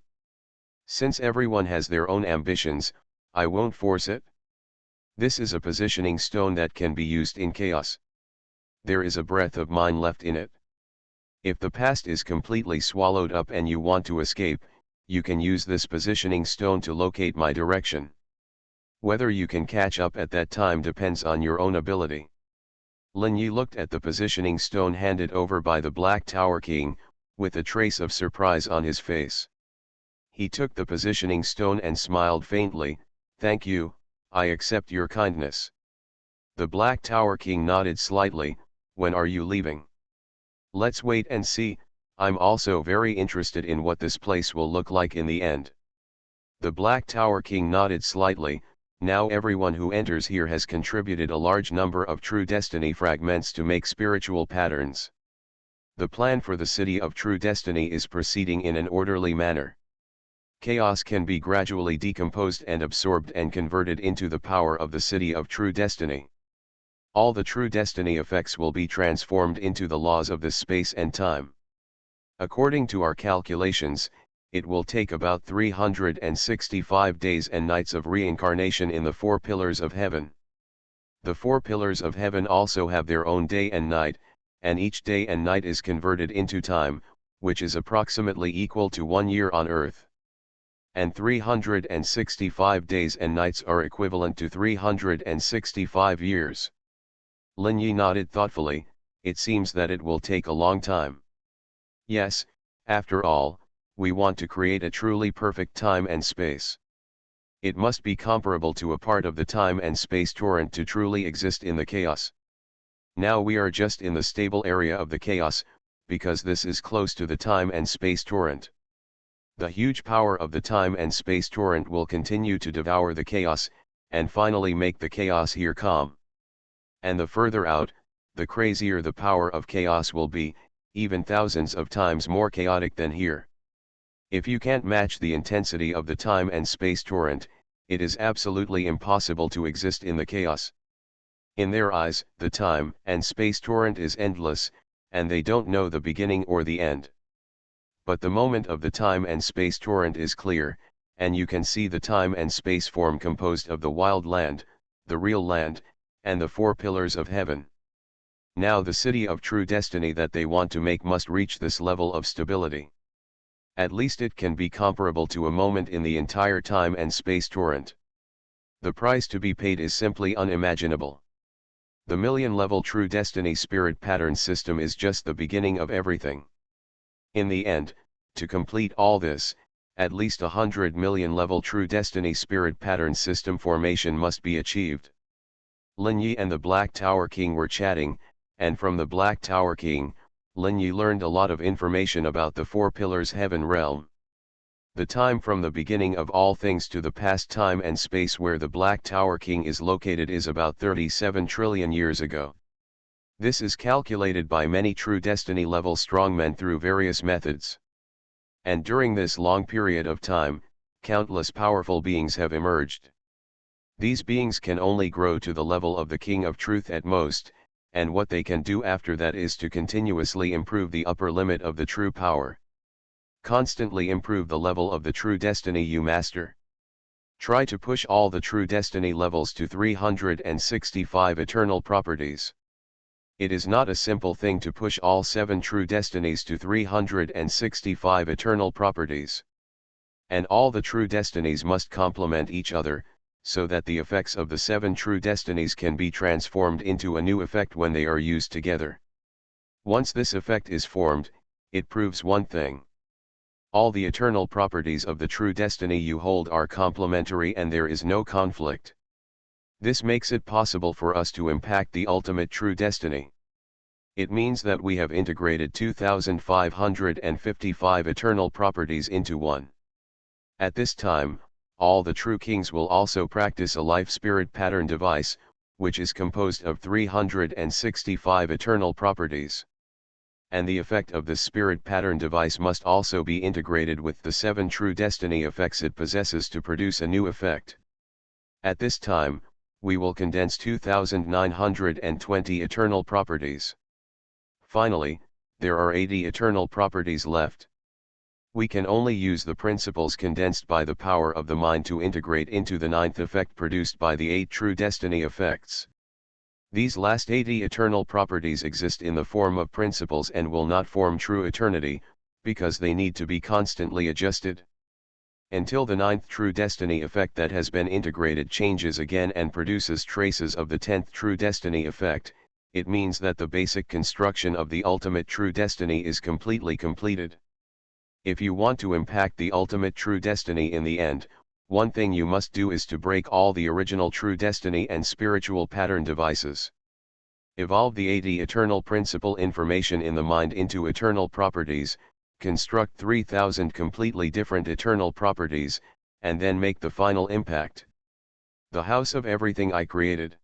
Since everyone has their own ambitions, I won't force it. This is a positioning stone that can be used in chaos. There is a breath of mine left in it. If the past is completely swallowed up and you want to escape, you can use this positioning stone to locate my direction. Whether you can catch up at that time depends on your own ability." Lin Yi looked at the positioning stone handed over by the Black Tower King, with a trace of surprise on his face. He took the positioning stone and smiled faintly. "Thank you, I accept your kindness." The Black Tower King nodded slightly. "When are you leaving?" "Let's wait and see. I'm also very interested in what this place will look like in the end." The Black Tower King nodded slightly. "Now everyone who enters here has contributed a large number of true destiny fragments to make spiritual patterns. The plan for the City of True Destiny is proceeding in an orderly manner. Chaos can be gradually decomposed and absorbed and converted into the power of the City of True Destiny. All the true destiny effects will be transformed into the laws of this space and time. According to our calculations, it will take about 365 days and nights of reincarnation in the four pillars of heaven. The four pillars of heaven also have their own day and night, and each day and night is converted into time, which is approximately equal to 1 year on Earth. And 365 days and nights are equivalent to 365 years. Lin Yi nodded thoughtfully. "It seems that it will take a long time." "Yes, after all, we want to create a truly perfect time and space. It must be comparable to a part of the time and space torrent to truly exist in the chaos. Now we are just in the stable area of the chaos, because this is close to the time and space torrent. The huge power of the time and space torrent will continue to devour the chaos, and finally make the chaos here calm. And the further out, the crazier the power of chaos will be, even thousands of times more chaotic than here. If you can't match the intensity of the time and space torrent, it is absolutely impossible to exist in the chaos." In their eyes, the time and space torrent is endless, and they don't know the beginning or the end. But the moment of the time and space torrent is clear, and you can see the time and space form composed of the wild land, the real land, and the four pillars of heaven. Now the City of True Destiny that they want to make must reach this level of stability. At least it can be comparable to a moment in the entire time and space torrent. The price to be paid is simply unimaginable. The million-level True Destiny spirit pattern system is just the beginning of everything. In the end, to complete all this, at least 100 million level True Destiny spirit pattern system formation must be achieved. Lin Yi and the Black Tower King were chatting, and from the Black Tower King, Lin Yi learned a lot of information about the four pillars heaven realm. The time from the beginning of all things to the past time and space where the Black Tower King is located is about 37 trillion years ago. This is calculated by many true destiny level strongmen through various methods. And during this long period of time, countless powerful beings have emerged. These beings can only grow to the level of the King of Truth at most, and what they can do after that is to continuously improve the upper limit of the true power. Constantly improve the level of the true destiny you master. Try to push all the true destiny levels to 365 eternal properties. It is not a simple thing to push all 7 true destinies to 365 eternal properties. And all the true destinies must complement each other, so that the effects of the 7 true destinies can be transformed into a new effect when they are used together. Once this effect is formed, it proves one thing. All the eternal properties of the true destiny you hold are complementary and there is no conflict. This makes it possible for us to impact the ultimate true destiny. It means that we have integrated 2,555 eternal properties into one. At this time, all the true kings will also practice a life spirit pattern device, which is composed of 365 eternal properties. And the effect of this spirit pattern device must also be integrated with the 7 true destiny effects it possesses to produce a new effect. At this time, we will condense 2,920 eternal properties. Finally, there are 80 eternal properties left. We can only use the principles condensed by the power of the mind to integrate into the 9th effect produced by the 8 true destiny effects. These last 80 eternal properties exist in the form of principles and will not form true eternity, because they need to be constantly adjusted. Until the 9th true destiny effect that has been integrated changes again and produces traces of the 10th true destiny effect, it means that the basic construction of the ultimate true destiny is completely completed. If you want to impact the ultimate true destiny in the end, one thing you must do is to break all the original true destiny and spiritual pattern devices. Evolve the 80 eternal principle information in the mind into eternal properties, construct 3,000 completely different eternal properties, and then make the final impact. The House of Everything I Created.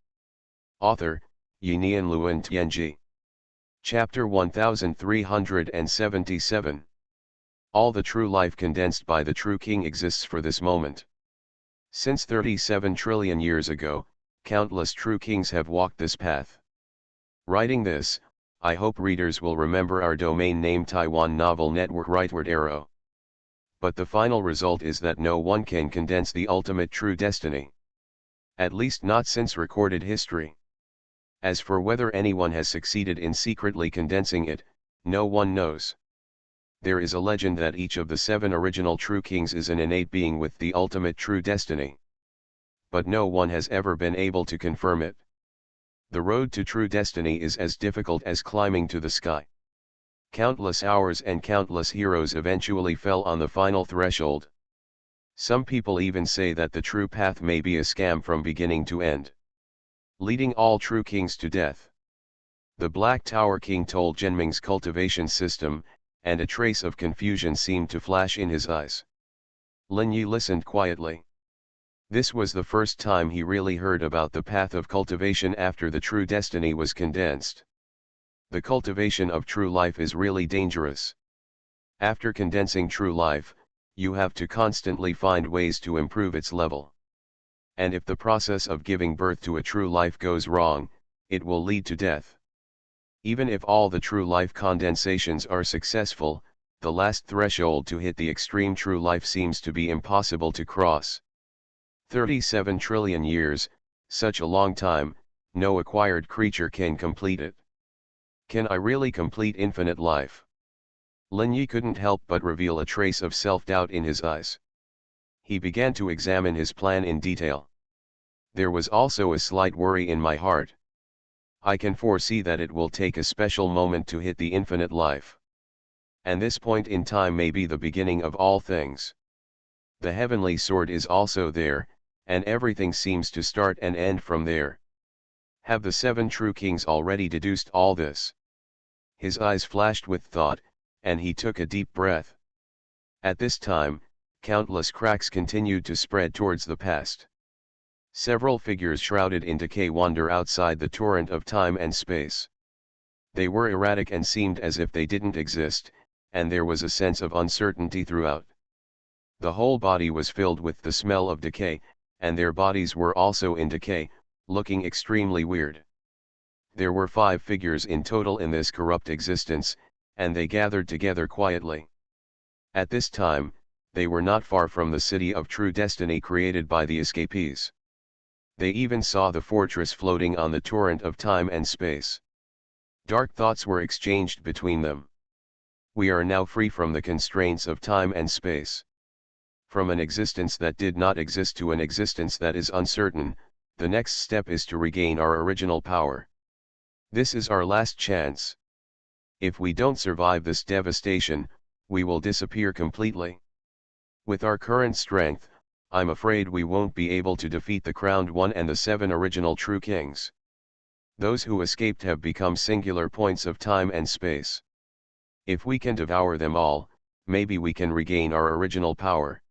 Author, Yinian Luan Tianji. Chapter 1377. All the true life condensed by the true king exists for this moment. Since 37 trillion years ago, countless true kings have walked this path. Writing this, I hope readers will remember our domain name Taiwan Novel Network Rightward Arrow. But the final result is that no one can condense the ultimate true destiny. At least not since recorded history. As for whether anyone has succeeded in secretly condensing it, no one knows. There is a legend that each of the 7 original true kings is an innate being with the ultimate true destiny. But no one has ever been able to confirm it. The road to true destiny is as difficult as climbing to the sky. Countless hours and countless heroes eventually fell on the final threshold. Some people even say that the true path may be a scam from beginning to end, leading all true kings to death. The Black Tower King told Zhenming's cultivation system, and a trace of confusion seemed to flash in his eyes. Lin Yi listened quietly. This was the first time he really heard about the path of cultivation after the true destiny was condensed. The cultivation of true life is really dangerous. After condensing true life, you have to constantly find ways to improve its level. And if the process of giving birth to a true life goes wrong, it will lead to death. Even if all the true life condensations are successful, the last threshold to hit the extreme true life seems to be impossible to cross. 37 trillion years, such a long time, no acquired creature can complete it. Can I really complete infinite life? Lin Yi couldn't help but reveal a trace of self-doubt in his eyes. He began to examine his plan in detail. There was also a slight worry in my heart. I can foresee that it will take a special moment to hit the infinite life. And this point in time may be the beginning of all things. The heavenly sword is also there, and everything seems to start and end from there. Have the 7 true kings already deduced all this? His eyes flashed with thought, and he took a deep breath. At this time, countless cracks continued to spread towards the past. Several figures shrouded in decay wander outside the torrent of time and space. They were erratic and seemed as if they didn't exist, and there was a sense of uncertainty throughout. The whole body was filled with the smell of decay, and their bodies were also in decay, looking extremely weird. There were 5 figures in total in this corrupt existence, and they gathered together quietly. At this time, they were not far from the city of true destiny created by the escapees. They even saw the fortress floating on the torrent of time and space. Dark thoughts were exchanged between them. We are now free from the constraints of time and space. From an existence that did not exist to an existence that is uncertain, the next step is to regain our original power. This is our last chance. If we don't survive this devastation, we will disappear completely. With our current strength, I'm afraid we won't be able to defeat the Crowned One and the 7 original True Kings. Those who escaped have become singular points of time and space. If we can devour them all, maybe we can regain our original power.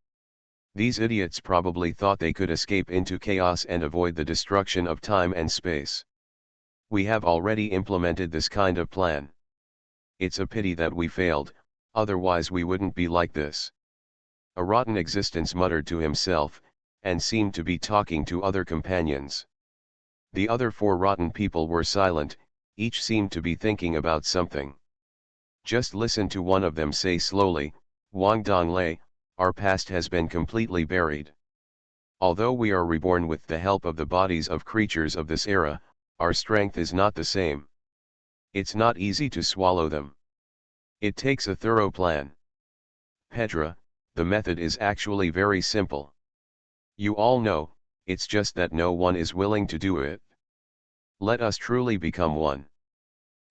These idiots probably thought they could escape into chaos and avoid the destruction of time and space. We have already implemented this kind of plan. It's a pity that we failed, otherwise we wouldn't be like this. A rotten existence muttered to himself, and seemed to be talking to other companions. The other 4 rotten people were silent, each seemed to be thinking about something. Just listen to one of them say slowly, "Wang Donglei, our past has been completely buried. Although we are reborn with the help of the bodies of creatures of this era, our strength is not the same. It's not easy to swallow them. It takes a thorough plan. Petra, the method is actually very simple. You all know, it's just that no one is willing to do it. Let us truly become one.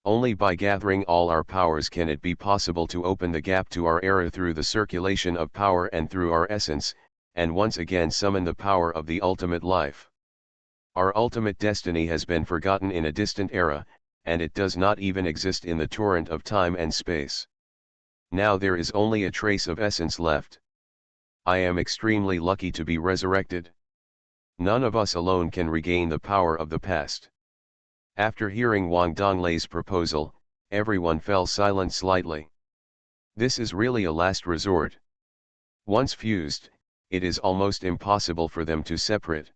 Only by gathering all our powers can it be possible to open the gap to our era through the circulation of power and through our essence, and once again summon the power of the ultimate life. Our ultimate destiny has been forgotten in a distant era, and it does not even exist in the torrent of time and space. Now there is only a trace of essence left. I am extremely lucky to be resurrected. None of us alone can regain the power of the past." After hearing Wang Donglei's proposal, everyone fell silent slightly. This is really a last resort. Once fused, it is almost impossible for them to separate.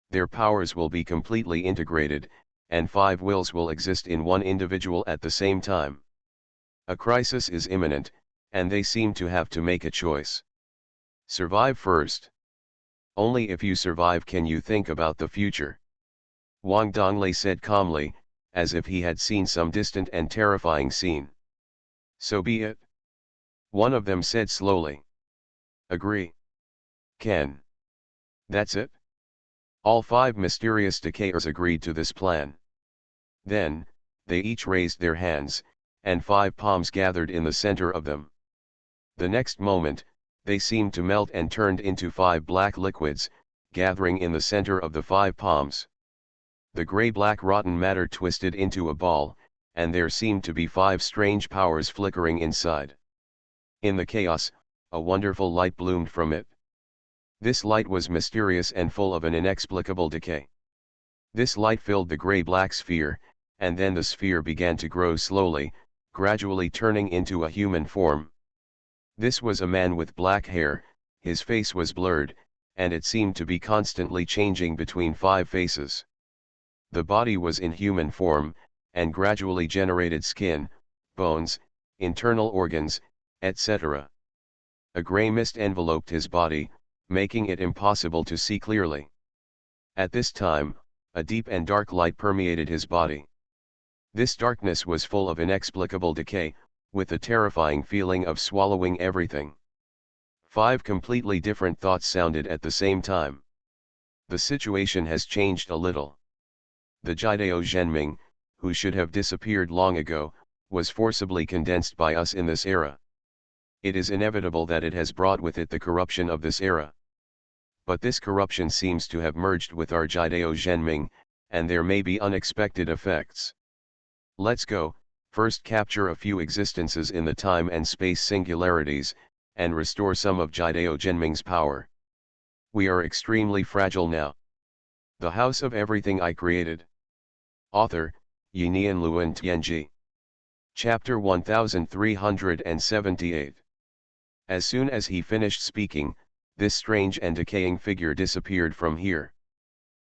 Their powers will be completely integrated, and 5 wills will exist in one individual at the same time. A crisis is imminent, and they seem to have to make a choice. Survive first. Only if you survive can you think about the future. Wang Donglei said calmly, as if he had seen some distant and terrifying scene. So be it. One of them said slowly. Agree. Ken. That's it? All 5 mysterious decayers agreed to this plan. Then, they each raised their hands, and 5 palms gathered in the center of them. The next moment, they seemed to melt and turned into 5 black liquids, gathering in the center of the 5 palms. The gray-black rotten matter twisted into a ball, and there seemed to be 5 strange powers flickering inside. In the chaos, a wonderful light bloomed from it. This light was mysterious and full of an inexplicable decay. This light filled the gray-black sphere, and then the sphere began to grow slowly, gradually turning into a human form. This was a man with black hair, his face was blurred, and it seemed to be constantly changing between 5 faces. The body was in human form, and gradually generated skin, bones, internal organs, etc. A gray mist enveloped his body, making it impossible to see clearly. At this time, a deep and dark light permeated his body. This darkness was full of inexplicable decay, with a terrifying feeling of swallowing everything. 5 completely different thoughts sounded at the same time. The situation has changed a little. The Jidao Zhenming, who should have disappeared long ago, was forcibly condensed by us in this era. It is inevitable that it has brought with it the corruption of this era. But this corruption seems to have merged with our Jidao Zhenming, and there may be unexpected effects. Let's go, First capture a few existences in the time and space singularities, and restore some of Jidao Genming's power. We are extremely fragile now. The House of Everything I Created. Author, Yinian Luan Tianji. Chapter 1378. As soon as he finished speaking, this strange and decaying figure disappeared from here.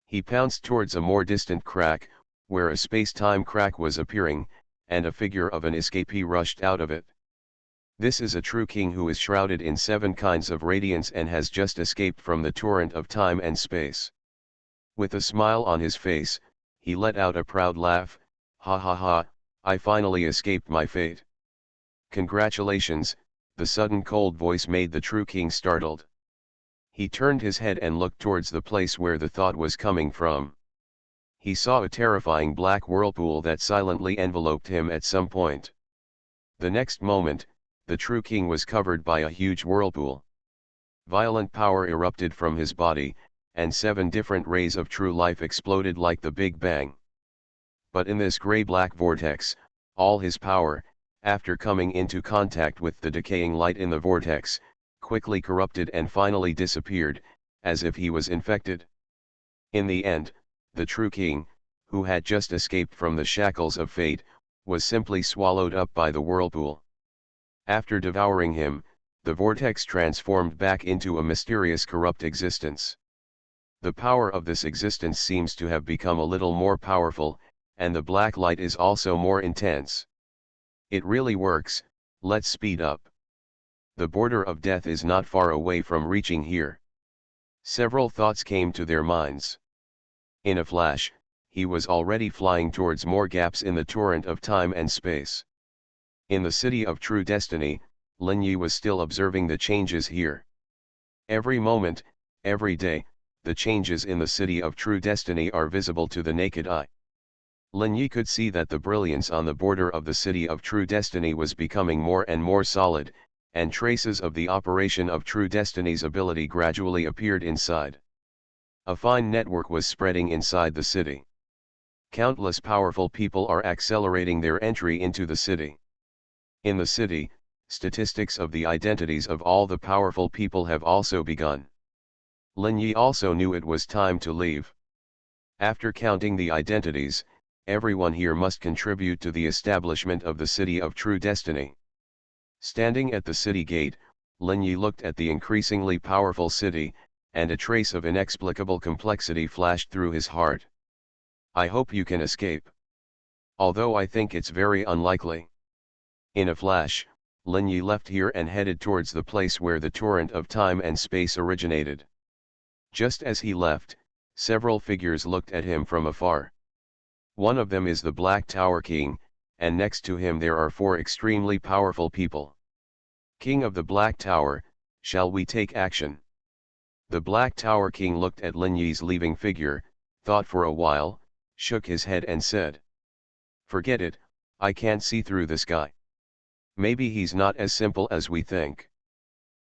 He pounced towards a more distant crack, where a space-time crack was appearing, and a figure of an escapee rushed out of it. This is a true king who is shrouded in 7 kinds of radiance and has just escaped from the torrent of time and space. With a smile on his face, he let out a proud laugh. Ha ha ha, I finally escaped my fate. Congratulations, the sudden cold voice made the true king startled. He turned his head and looked towards the place where the thought was coming from. He saw a terrifying black whirlpool that silently enveloped him at some point. The next moment, the true king was covered by a huge whirlpool. Violent power erupted from his body, and 7 different rays of true life exploded like the Big Bang. But in this gray-black vortex, all his power, after coming into contact with the decaying light in the vortex, quickly corrupted and finally disappeared, as if he was infected. In the end, the true king, who had just escaped from the shackles of fate, was simply swallowed up by the whirlpool. After devouring him, the vortex transformed back into a mysterious corrupt existence. The power of this existence seems to have become a little more powerful, and the black light is also more intense. It really works, let's speed up. The border of death is not far away from reaching here. Several thoughts came to their minds. In a flash, he was already flying towards more gaps in the torrent of time and space. In the city of true destiny, Lin Yi was still observing the changes here. Every moment, every day, the changes in the city of true destiny are visible to the naked eye. Lin Yi could see that the brilliance on the border of the city of true destiny was becoming more and more solid, and traces of the operation of true destiny's ability gradually appeared inside. A fine network was spreading inside the city. Countless powerful people are accelerating their entry into the city. In the city, statistics of the identities of all the powerful people have also begun. Lin Yi also knew it was time to leave. After counting the identities, everyone here must contribute to the establishment of the city of true destiny. Standing at the city gate, Lin Yi looked at the increasingly powerful city, and a trace of inexplicable complexity flashed through his heart. I hope you can escape. Although I think it's very unlikely. In a flash, Lin Yi left here and headed towards the place where the torrent of time and space originated. Just as he left, several figures looked at him from afar. One of them is the Black Tower King, and next to him there are 4 extremely powerful people. King of the Black Tower, shall we take action? The Black Tower King looked at Lin Yi's leaving figure, thought for a while, shook his head and said, "Forget it, I can't see through this guy. Maybe he's not as simple as we think.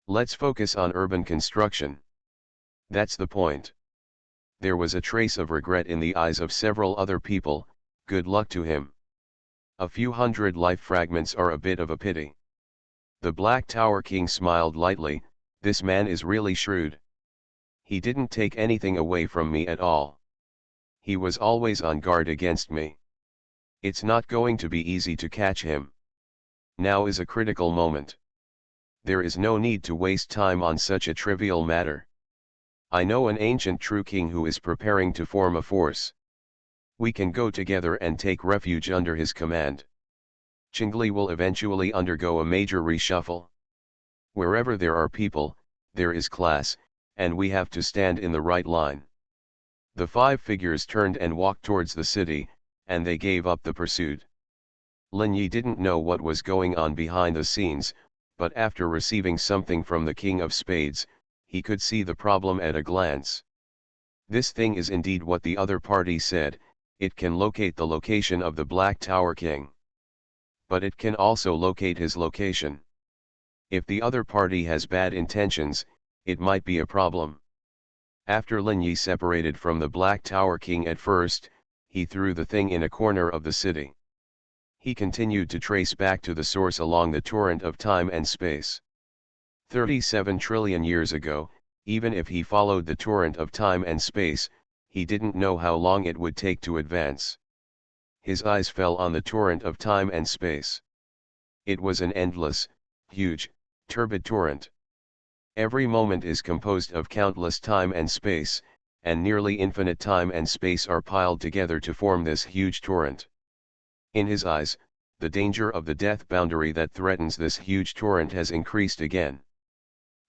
Let's focus on urban construction. That's the point." There was a trace of regret in the eyes of several other people. Good luck to him. A few hundred life fragments are a bit of a pity. The Black Tower King smiled lightly. This man is really shrewd. He didn't take anything away from me at all. He was always on guard against me. It's not going to be easy to catch him. Now is a critical moment. There is no need to waste time on such a trivial matter. I know an ancient true king who is preparing to form a force. We can go together and take refuge under his command. Qingli will eventually undergo a major reshuffle. Wherever there are people, there is class, and we have to stand in the right line. The 5 figures turned and walked towards the city, and they gave up the pursuit. Lin Yi didn't know what was going on behind the scenes, but after receiving something from the King of Spades, he could see the problem at a glance. This thing is indeed what the other party said, it can locate the location of the Black Tower King. But it can also locate his location. If the other party has bad intentions, it might be a problem. After Lin Yi separated from the Black Tower King at first, he threw the thing in a corner of the city. He continued to trace back to the source along the torrent of time and space. 37 trillion years ago, even if he followed the torrent of time and space, he didn't know how long it would take to advance. His eyes fell on the torrent of time and space. It was an endless, huge, turbid torrent. Every moment is composed of countless time and space, and nearly infinite time and space are piled together to form this huge torrent. In his eyes, the danger of the death boundary that threatens this huge torrent has increased again.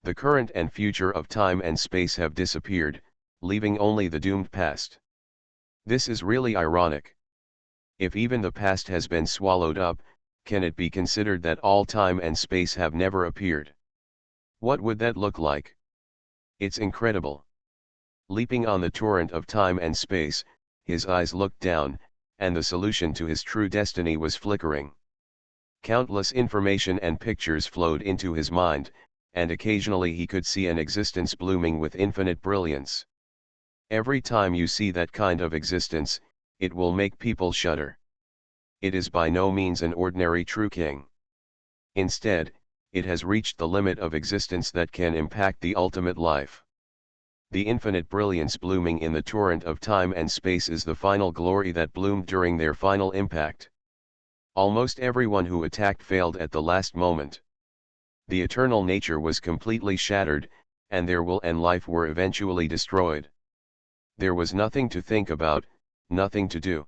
The current and future of time and space have disappeared, leaving only the doomed past. This is really ironic. If even the past has been swallowed up, can it be considered that all time and space have never appeared? What would that look like? It's incredible. Leaping on the torrent of time and space, his eyes looked down, and the solution to his true destiny was flickering. Countless information and pictures flowed into his mind, and occasionally he could see an existence blooming with infinite brilliance. Every time you see that kind of existence, it will make people shudder. It is by no means an ordinary true king. Instead, it has reached the limit of existence that can impact the ultimate life. The infinite brilliance blooming in the torrent of time and space is the final glory that bloomed during their final impact. Almost everyone who attacked failed at the last moment. The eternal nature was completely shattered, and their will and life were eventually destroyed. There was nothing to think about, nothing to do.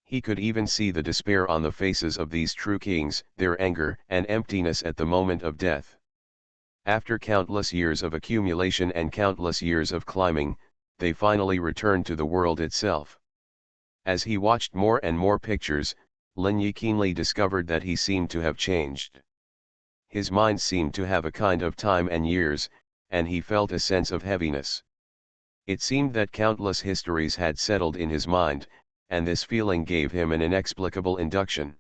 He could even see the despair on the faces of these true kings, their anger and emptiness at the moment of death. After countless years of accumulation and countless years of climbing, they finally returned to the world itself. As he watched more and more pictures, Lin Yi keenly discovered that he seemed to have changed. His mind seemed to have a kind of time and years, and he felt a sense of heaviness. It seemed that countless histories had settled in his mind, and this feeling gave him an inexplicable induction.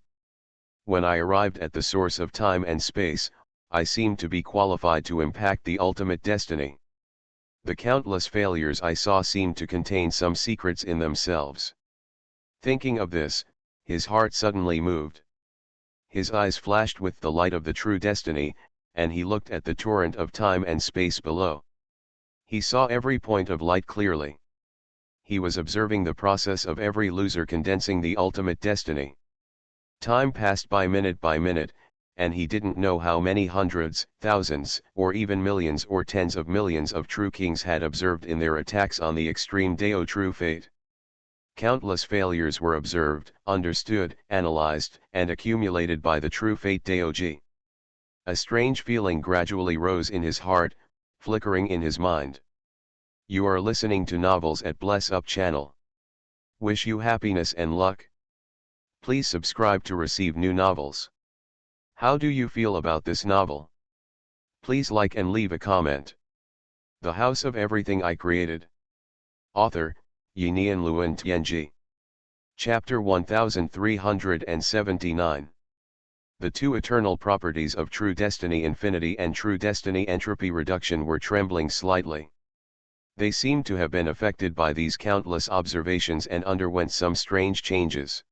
When I arrived at the source of time and space, I seemed to be qualified to impact the ultimate destiny. The countless failures I saw seemed to contain some secrets in themselves. Thinking of this, his heart suddenly moved. His eyes flashed with the light of the true destiny, and he looked at the torrent of time and space below. He saw every point of light clearly. He was observing the process of every loser condensing the ultimate destiny. Time passed by minute, and he didn't know how many hundreds, thousands, or even millions or tens of millions of true kings had observed in their attacks on the extreme Dao true fate. Countless failures were observed, understood, analyzed, and accumulated by the true fate Daoji. A strange feeling gradually rose in his heart, flickering in his mind. You are listening to Novels at Bless Up channel. Wish you happiness and luck. Please subscribe to receive new novels. How do you feel about this novel? Please like and leave a comment. The House of Everything I Created. Author, Yinian Luan Tianji. Chapter 1379. The two eternal properties of true destiny infinity and true destiny entropy reduction were trembling slightly. They seemed to have been affected by these countless observations and underwent some strange changes.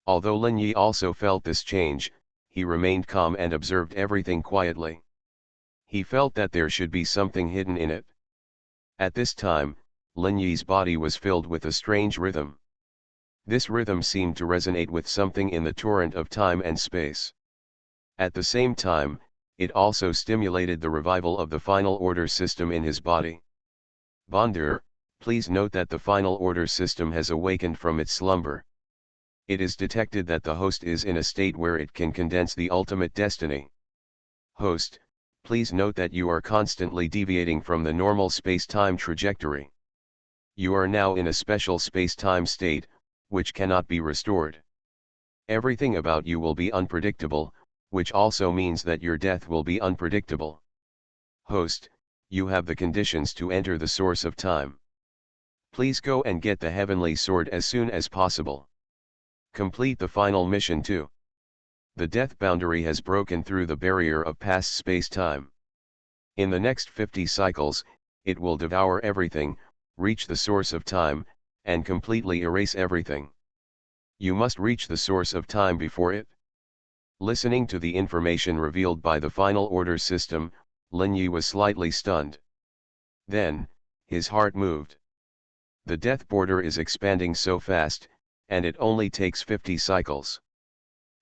Although Lin Yi also felt this change, he remained calm and observed everything quietly. He felt that there should be something hidden in it. At this time, Lin Yi's body was filled with a strange rhythm. This rhythm seemed to resonate with something in the torrent of time and space. At the same time, it also stimulated the revival of the final order system in his body. Bondir, please note that the final order system has awakened from its slumber. It is detected that the host is in a state where it can condense the ultimate destiny. Host, please note that you are constantly deviating from the normal space-time trajectory. You are now in a special space-time state, which cannot be restored. Everything about you will be unpredictable, which also means that your death will be unpredictable. Host, you have the conditions to enter the source of time. Please go and get the heavenly sword as soon as possible. Complete the final mission too. The death boundary has broken through the barrier of past space-time. In the next 50 cycles, it will devour everything, reach the source of time, and completely erase everything. You must reach the source of time before it. Listening to the information revealed by the final order system, Lin Yi was slightly stunned. Then, his heart moved. The death border is expanding so fast, and it only takes 50 cycles.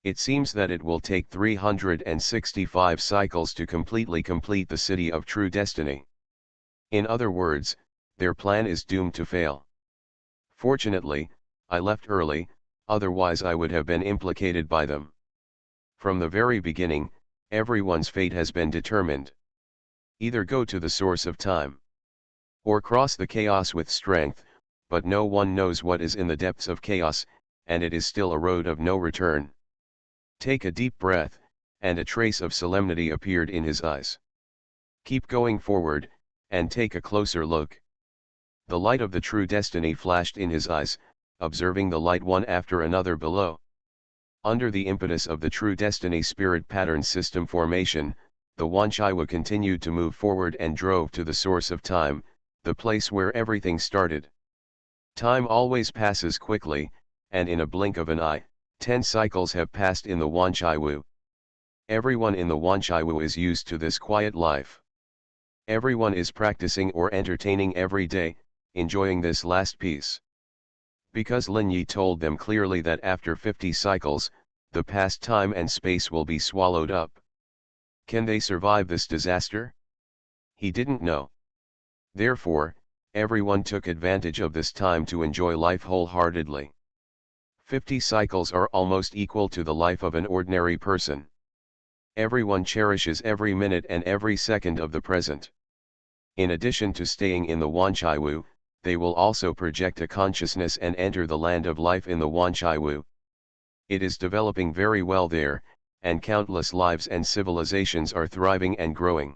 It seems that it will take 365 cycles to completely complete the City of True Destiny. In other words, their plan is doomed to fail. Fortunately, I left early, otherwise I would have been implicated by them. From the very beginning, everyone's fate has been determined. Either go to the source of time, or cross the chaos with strength, but no one knows what is in the depths of chaos, and it is still a road of no return. Take a deep breath, and a trace of solemnity appeared in his eyes. Keep going forward, and take a closer look. The light of the true destiny flashed in his eyes, observing the light one after another below. Under the impetus of the true destiny spirit pattern system formation, the Xuanhuan continued to move forward and drove to the source of time, the place where everything started. Time always passes quickly, and in a blink of an eye, 10 cycles have passed in the Xuanhuan. Everyone in the Xuanhuan is used to this quiet life. Everyone is practicing or entertaining every day, enjoying this last piece. Because Lin Yi told them clearly that after 50 cycles, the past time and space will be swallowed up. Can they survive this disaster? He didn't know. Therefore, everyone took advantage of this time to enjoy life wholeheartedly. 50 cycles are almost equal to the life of an ordinary person. Everyone cherishes every minute and every second of the present. In addition to staying in the Xuanhuan, they will also project a consciousness and enter the land of life in the Xuanhuan. It is developing very well there, and countless lives and civilizations are thriving and growing.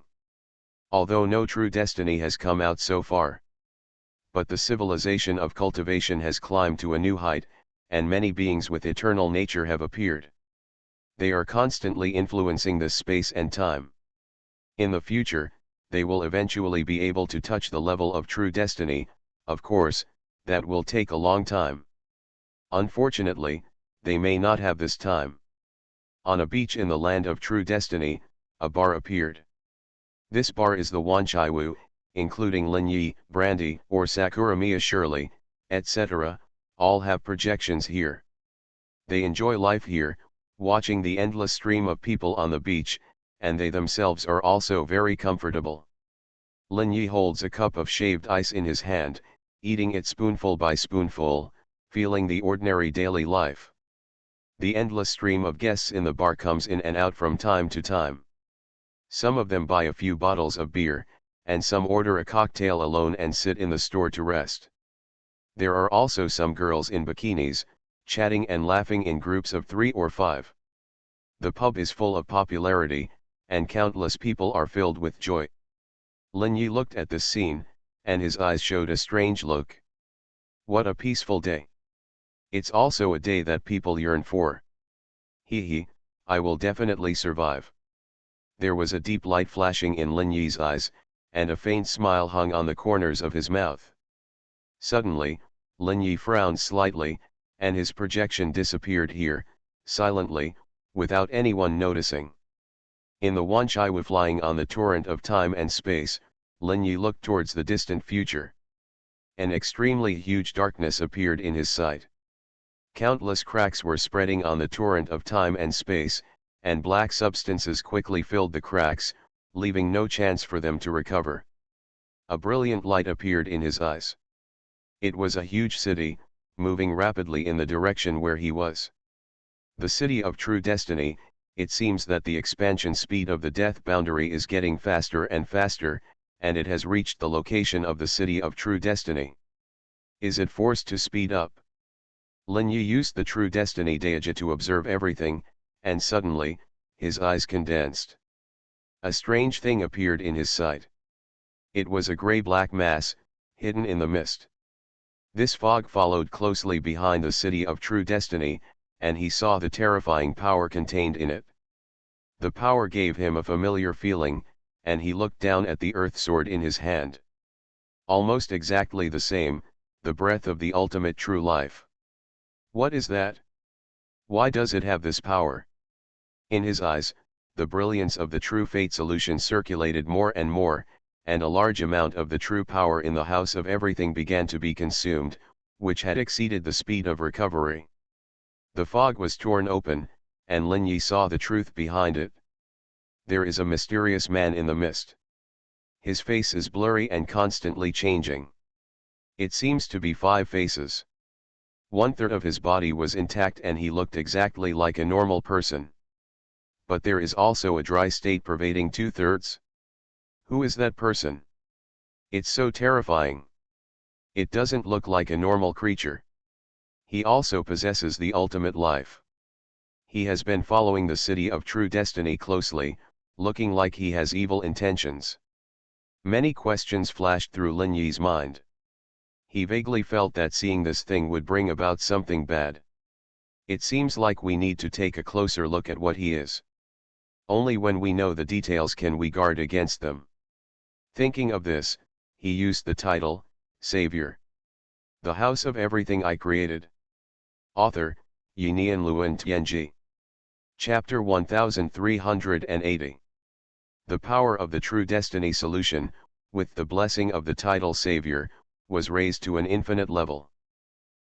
Although no true destiny has come out so far. But the civilization of cultivation has climbed to a new height, and many beings with eternal nature have appeared. They are constantly influencing this space and time. In the future, they will eventually be able to touch the level of true destiny. Of course, that will take a long time. Unfortunately, they may not have this time. On a beach in the land of true destiny, a bar appeared. This bar is the Xuanhuan, including Lin Yi, Brandy, or Sakuramia Shirley, etc., all have projections here. They enjoy life here, watching the endless stream of people on the beach, and they themselves are also very comfortable. Lin Yi holds a cup of shaved ice in his hand, eating it spoonful by spoonful, feeling the ordinary daily life. The endless stream of guests in the bar comes in and out from time to time. Some of them buy a few bottles of beer, and some order a cocktail alone and sit in the store to rest. There are also some girls in bikinis, chatting and laughing in groups of 3 or 5. The pub is full of popularity, and countless people are filled with joy. Lin Yi looked at this scene, and his eyes showed a strange look. What a peaceful day. It's also a day that people yearn for. He, I will definitely survive. There was a deep light flashing in Lin Yi's eyes, and a faint smile hung on the corners of his mouth. Suddenly, Lin Yi frowned slightly, and his projection disappeared here, silently, without anyone noticing. In the Xuanhuan flying on the torrent of time and space, Lin Yi looked towards the distant future. An extremely huge darkness appeared in his sight. Countless cracks were spreading on the torrent of time and space, and black substances quickly filled the cracks, leaving no chance for them to recover. A brilliant light appeared in his eyes. It was a huge city, moving rapidly in the direction where he was. The City of True Destiny. It seems that the expansion speed of the death boundary is getting faster and faster, and it has reached the location of the City of True Destiny. Is it forced to speed up? Lin Yi used the True Destiny Deja to observe everything, and suddenly, his eyes condensed. A strange thing appeared in his sight. It was a grey-black mass, hidden in the mist. This fog followed closely behind the City of True Destiny, and he saw the terrifying power contained in it. The power gave him a familiar feeling, and he looked down at the earth sword in his hand. Almost exactly the same, the breath of the ultimate true life. What is that? Why does it have this power? In his eyes, the brilliance of the true fate solution circulated more and more, and a large amount of the true power in the house of everything began to be consumed, which had exceeded the speed of recovery. The fog was torn open, and Lin Yi saw the truth behind it. There is a mysterious man in the mist. His face is blurry and constantly changing. It seems to be 5 faces. 1/3 of his body was intact and he looked exactly like a normal person. But there is also a dry state pervading 2/3. Who is that person? It's so terrifying. It doesn't look like a normal creature. He also possesses the ultimate life. He has been following the city of true destiny closely, looking like he has evil intentions. Many questions flashed through Lin Yi's mind. He vaguely felt that seeing this thing would bring about something bad. It seems like we need to take a closer look at what he is. Only when we know the details can we guard against them. Thinking of this, he used the title, Savior. The House of Everything I Created. Author, Yinian Luan Tianji. Chapter 1380. The power of the true destiny solution, with the blessing of the title Savior, was raised to an infinite level.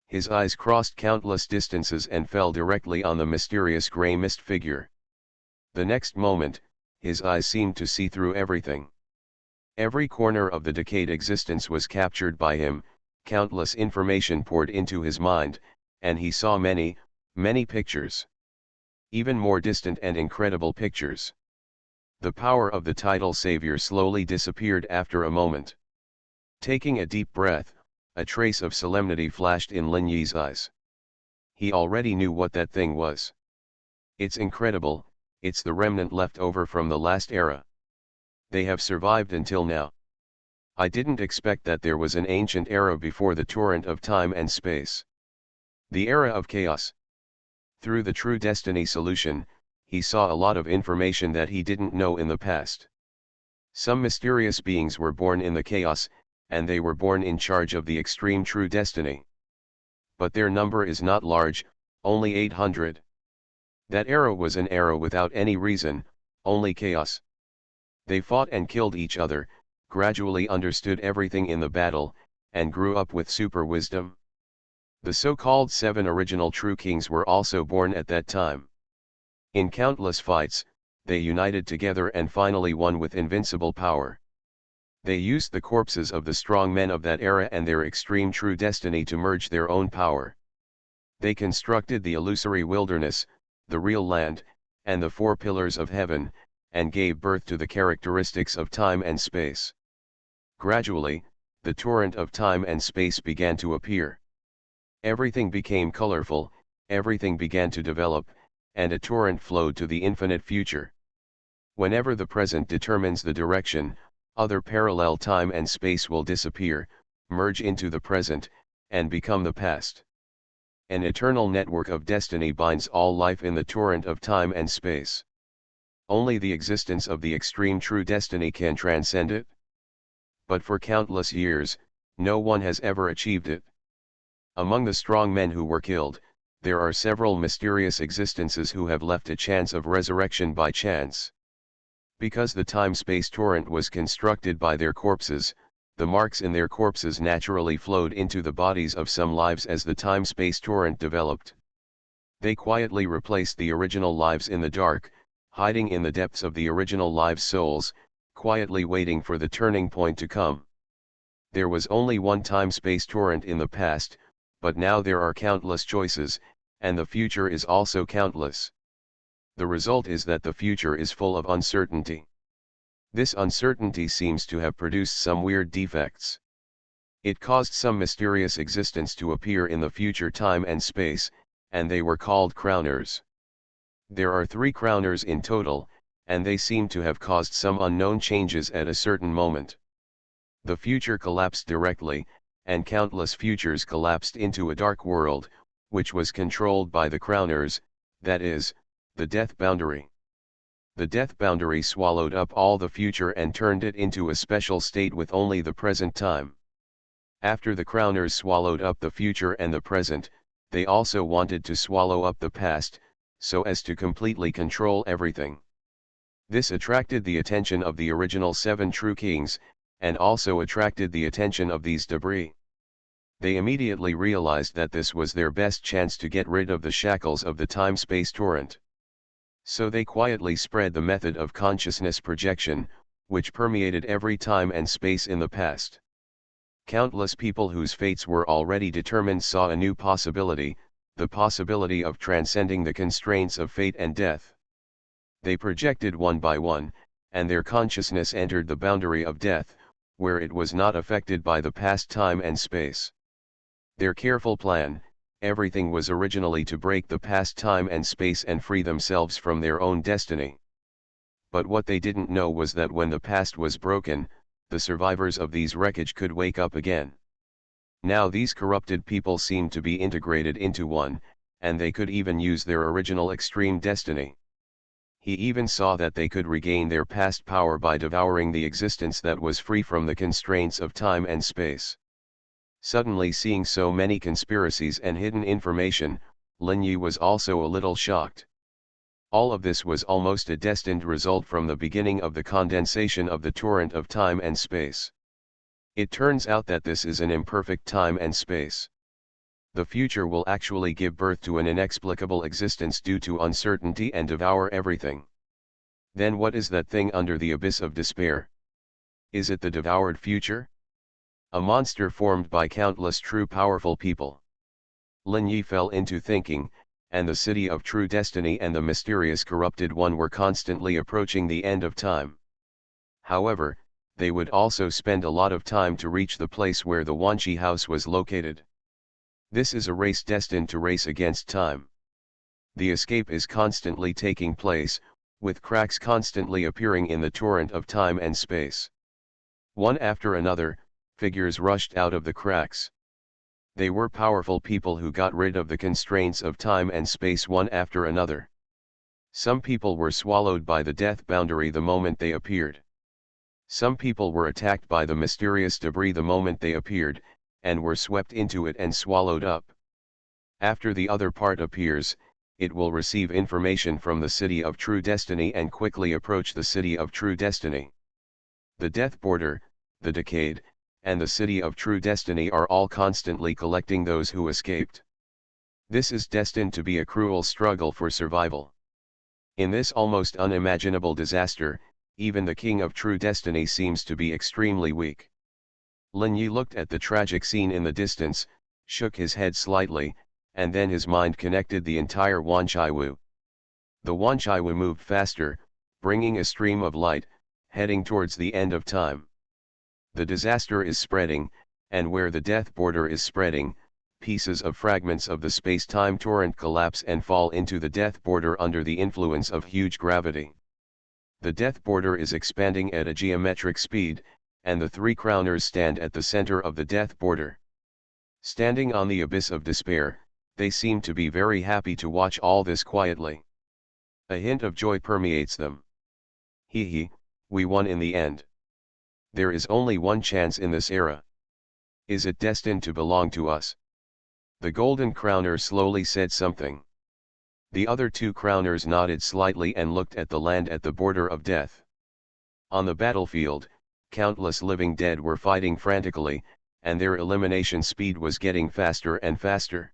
His eyes crossed countless distances and fell directly on the mysterious grey mist figure. The next moment, his eyes seemed to see through everything. Every corner of the decayed existence was captured by him, countless information poured into his mind, and he saw many, many pictures. Even more distant and incredible pictures. The power of the title Savior slowly disappeared after a moment. Taking a deep breath, a trace of solemnity flashed in Lin Yi's eyes. He already knew what that thing was. It's incredible, it's the remnant left over from the last era. They have survived until now. I didn't expect that there was an ancient era before the torrent of time and space. The era of chaos. Through the true destiny solution, he saw a lot of information that he didn't know in the past. Some mysterious beings were born in the chaos, and they were born in charge of the extreme true destiny. But their number is not large, only 800. That era was an era without any reason, only chaos. They fought and killed each other, gradually understood everything in the battle, and grew up with super wisdom. The so-called 7 original true kings were also born at that time. In countless fights, they united together and finally won with invincible power. They used the corpses of the strong men of that era and their extreme true destiny to merge their own power. They constructed the illusory wilderness, the real land, and the 4 pillars of heaven, and gave birth to the characteristics of time and space. Gradually, the torrent of time and space began to appear. Everything became colorful, everything began to develop, and a torrent flowed to the infinite future. Whenever the present determines the direction, other parallel time and space will disappear, merge into the present, and become the past. An eternal network of destiny binds all life in the torrent of time and space. Only the existence of the extreme true destiny can transcend it. But for countless years, no one has ever achieved it. Among the strong men who were killed, there are several mysterious existences who have left a chance of resurrection by chance. Because the time-space torrent was constructed by their corpses, the marks in their corpses naturally flowed into the bodies of some lives as the time-space torrent developed. They quietly replaced the original lives in the dark, hiding in the depths of the original lives' souls, quietly waiting for the turning point to come. There was only one time-space torrent in the past, but now there are countless choices, and the future is also countless. The result is that the future is full of uncertainty. This uncertainty seems to have produced some weird defects. It caused some mysterious existence to appear in the future time and space, and they were called crowners. There are 3 crowners in total, and they seem to have caused some unknown changes at a certain moment. The future collapsed directly, and countless futures collapsed into a dark world, which was controlled by the crowners, that is, the death boundary. The death boundary swallowed up all the future and turned it into a special state with only the present time. After the crowners swallowed up the future and the present, they also wanted to swallow up the past, so as to completely control everything. This attracted the attention of the original 7 true kings, and also attracted the attention of these debris. They immediately realized that this was their best chance to get rid of the shackles of the time-space torrent. So they quietly spread the method of consciousness projection, which permeated every time and space in the past. Countless people whose fates were already determined saw a new possibility, the possibility of transcending the constraints of fate and death. They projected one by one, and their consciousness entered the boundary of death, where it was not affected by the past time and space. Their careful plan, everything was originally to break the past time and space and free themselves from their own destiny. But what they didn't know was that when the past was broken, the survivors of these wreckage could wake up again. Now these corrupted people seemed to be integrated into one, and they could even use their original extreme destiny. He even saw that they could regain their past power by devouring the existence that was free from the constraints of time and space. Suddenly seeing so many conspiracies and hidden information, Lin Yi was also a little shocked. All of this was almost a destined result from the beginning of the condensation of the torrent of time and space. It turns out that this is an imperfect time and space. The future will actually give birth to an inexplicable existence due to uncertainty and devour everything. Then what is that thing under the abyss of despair? Is it the devoured future? A monster formed by countless true powerful people. Lin Yi fell into thinking, and the city of true destiny and the mysterious corrupted one were constantly approaching the end of time. However, they would also spend a lot of time to reach the place where the Wanqi house was located. This is a race destined to race against time. The escape is constantly taking place, with cracks constantly appearing in the torrent of time and space. One after another, figures rushed out of the cracks. They were powerful people who got rid of the constraints of time and space one after another. Some people were swallowed by the death boundary the moment they appeared. Some people were attacked by the mysterious debris the moment they appeared, and were swept into it and swallowed up. After the other part appears, it will receive information from the city of true destiny and quickly approach the city of true destiny. The death border, the decade, and the city of true destiny are all constantly collecting those who escaped. This is destined to be a cruel struggle for survival. In this almost unimaginable disaster, even the king of true destiny seems to be extremely weak. Lin Yi looked at the tragic scene in the distance, shook his head slightly, and then his mind connected the entire Wanqiwu. The Wanqiwu moved faster, bringing a stream of light, heading towards the end of time. The disaster is spreading, and where the death border is spreading, pieces of fragments of the space-time torrent collapse and fall into the death border under the influence of huge gravity. The death border is expanding at a geometric speed, and the 3 crowners stand at the center of the death border. Standing on the abyss of despair, they seem to be very happy to watch all this quietly. A hint of joy permeates them. Hee, we won in the end. There is only one chance in this era. Is it destined to belong to us? The golden crowner slowly said something. The other 2 crowners nodded slightly and looked at the land at the border of death. On the battlefield, countless living dead were fighting frantically, and their elimination speed was getting faster and faster.